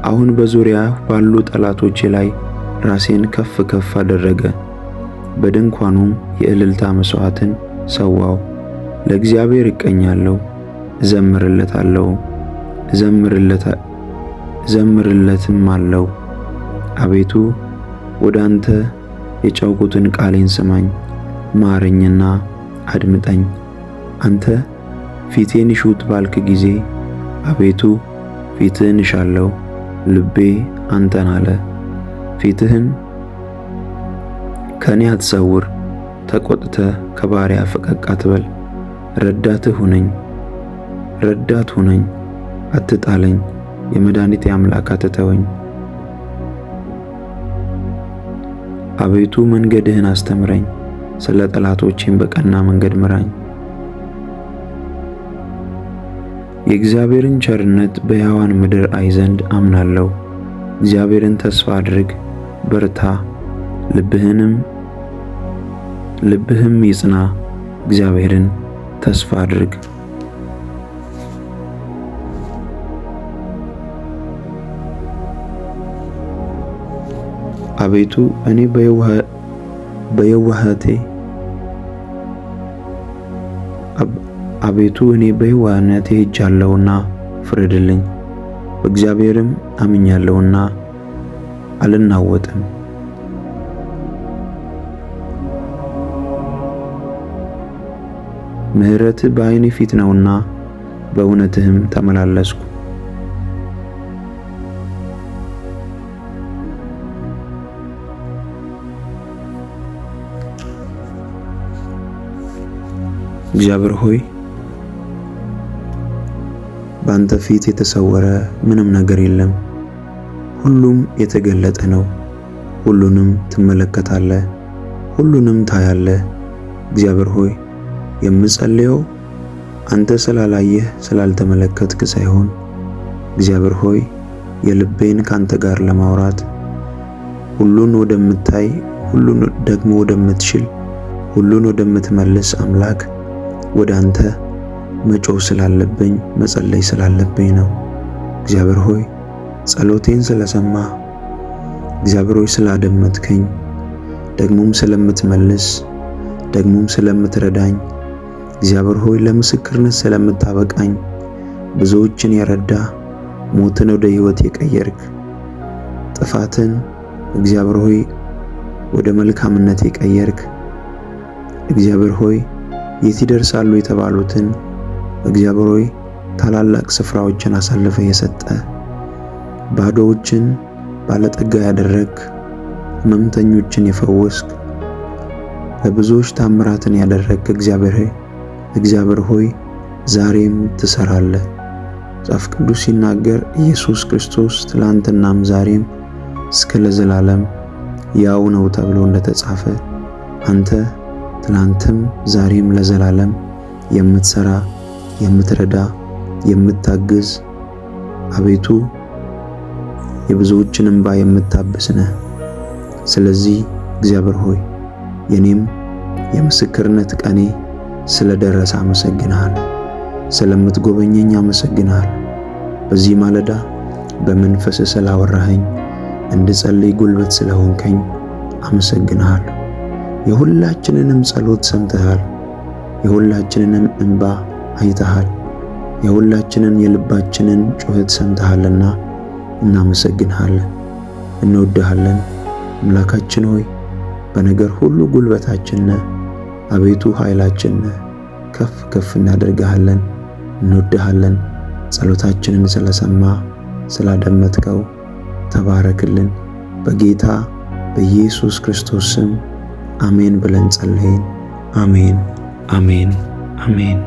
አሁን በዙሪያ ባሉ ጠላቶቼ ላይ ራሴን ከፍ ከፍ አደረገ። በድንኳኑም የእልልታ መሥዋዕትን ሰዋው። ለእግዚአብሔር እቀኛለሁ፣ እዘምርለትም አለው። አቤቱ ወደ አንተ የጮኽኩትን ቃሌን ስማኝ፣ ማረኝና አድምጠኝ። አንተ ፊቴን ይሹት ባልክ ጊዜ አቤቱ ፊትህን እሻለሁ። ልቤ አንተን አለ። ፊትህን ከኔ አትሰውር፣ ተቆጥተህ ከባሪያ ፈቀቅ አትበል። ረዳት ሁነኝ፣ አትጣለኝ። የመድኃኒቴ አምላክ አትተወኝ። አቤቱ መንገድህን አስተምረኝ፣ ስለ ጠላቶቼም በቀና መንገድ ምራኝ። የእግዚአብሔርን ቸርነት በሕያዋን ምድር አይ ዘንድ አምናለሁ። እግዚአብሔርን ተስፋ አድርግ፣ በርታ፣ ልብህም ይጽና። እግዚአብሔርን ተስፋ አድርግ። አቤቱ እኔ በየዋህቴ አቤቱ እኔ በየዋህነቴ ሄጃለሁና ፍረድልኝ። በእግዚአብሔርም አምኛለሁና አልናወጥም። ምሕረትህ በዓይኔ ፊት ነውና በእውነትህም ተመላለስኩ። እግዚአብሔር ሆይ በአንተ ፊት የተሰወረ ምንም ነገር የለም። ሁሉም የተገለጠ ነው። ሁሉንም ትመለከታለህ፣ ሁሉንም ታያለህ። እግዚአብሔር ሆይ የምጸልየው አንተ ስላላየህ ስላልተመለከትክ ሳይሆን እግዚአብሔር ሆይ የልቤን ካንተ ጋር ለማውራት ሁሉን ወደምታይ፣ ሁሉን ደግሞ ወደምትችል፣ ሁሉን ወደምትመልስ አምላክ ወደ አንተ መጮህ ስላለብኝ መጸለይ ስላለብኝ ነው። እግዚአብሔር ሆይ ጸሎቴን ስለሰማ፣ እግዚአብሔር ሆይ ስላደመጥከኝ፣ ደግሞም ስለምትመልስ፣ ደግሞም ስለምትረዳኝ፣ እግዚአብሔር ሆይ ለምስክርነት ስለምታበቃኝ፣ ብዙዎችን የረዳ፣ ሞትን ወደ ሕይወት የቀየርክ፣ ጥፋትን እግዚአብሔር ሆይ ወደ መልካምነት የቀየርክ፣ እግዚአብሔር ሆይ የት ይደርሳሉ የተባሉትን እግዚአብሔር ሆይ ታላላቅ ስፍራዎችን አሳልፈ የሰጠ፣ ባዶዎችን ባለጠጋ ያደረግ፣ ሕመምተኞችን የፈወስክ፣ ለብዙዎች ታምራትን ያደረግ እግዚአብሔር ሆይ ዛሬም ትሰራለህ። መጽሐፍ ቅዱስ ሲናገር ኢየሱስ ክርስቶስ ትላንትናም ዛሬም እስከ ለዘላለም ያው ነው ተብሎ እንደተጻፈ አንተ ትላንትም ዛሬም ለዘላለም የምትሰራ፣ የምትረዳ፣ የምታግዝ፣ አቤቱ የብዙዎችን እንባ የምታብስ ነህ። ስለዚህ እግዚአብሔር ሆይ የኔም የምስክርነት ቀኔ ስለደረሰ አመሰግንሃለሁ። ስለምትጎበኘኝ አመሰግንሃለሁ። በዚህ ማለዳ በመንፈስ ስላወራኸኝ እንድጸልይ ጉልበት ስለሆንከኝ አመሰግንሃለሁ። የሁላችንንም ጸሎት ሰምተሃል። የሁላችንንም እንባ አይተሃል። የሁላችንን የልባችንን ጩኸት ሰምተሃልና እናመሰግንሃለን፣ እንወድሃለን። አምላካችን ሆይ በነገር ሁሉ ጉልበታችን ነህ፣ አቤቱ ኃይላችን ነህ። ከፍ ከፍ እናደርግሃለን፣ እንወድሃለን። ጸሎታችንን ስለሰማ ስላደመጥከው ተባረክልን። በጌታ በኢየሱስ ክርስቶስ ስም አሜን ብለን ጸለይን። አሜን፣ አሜን፣ አሜን።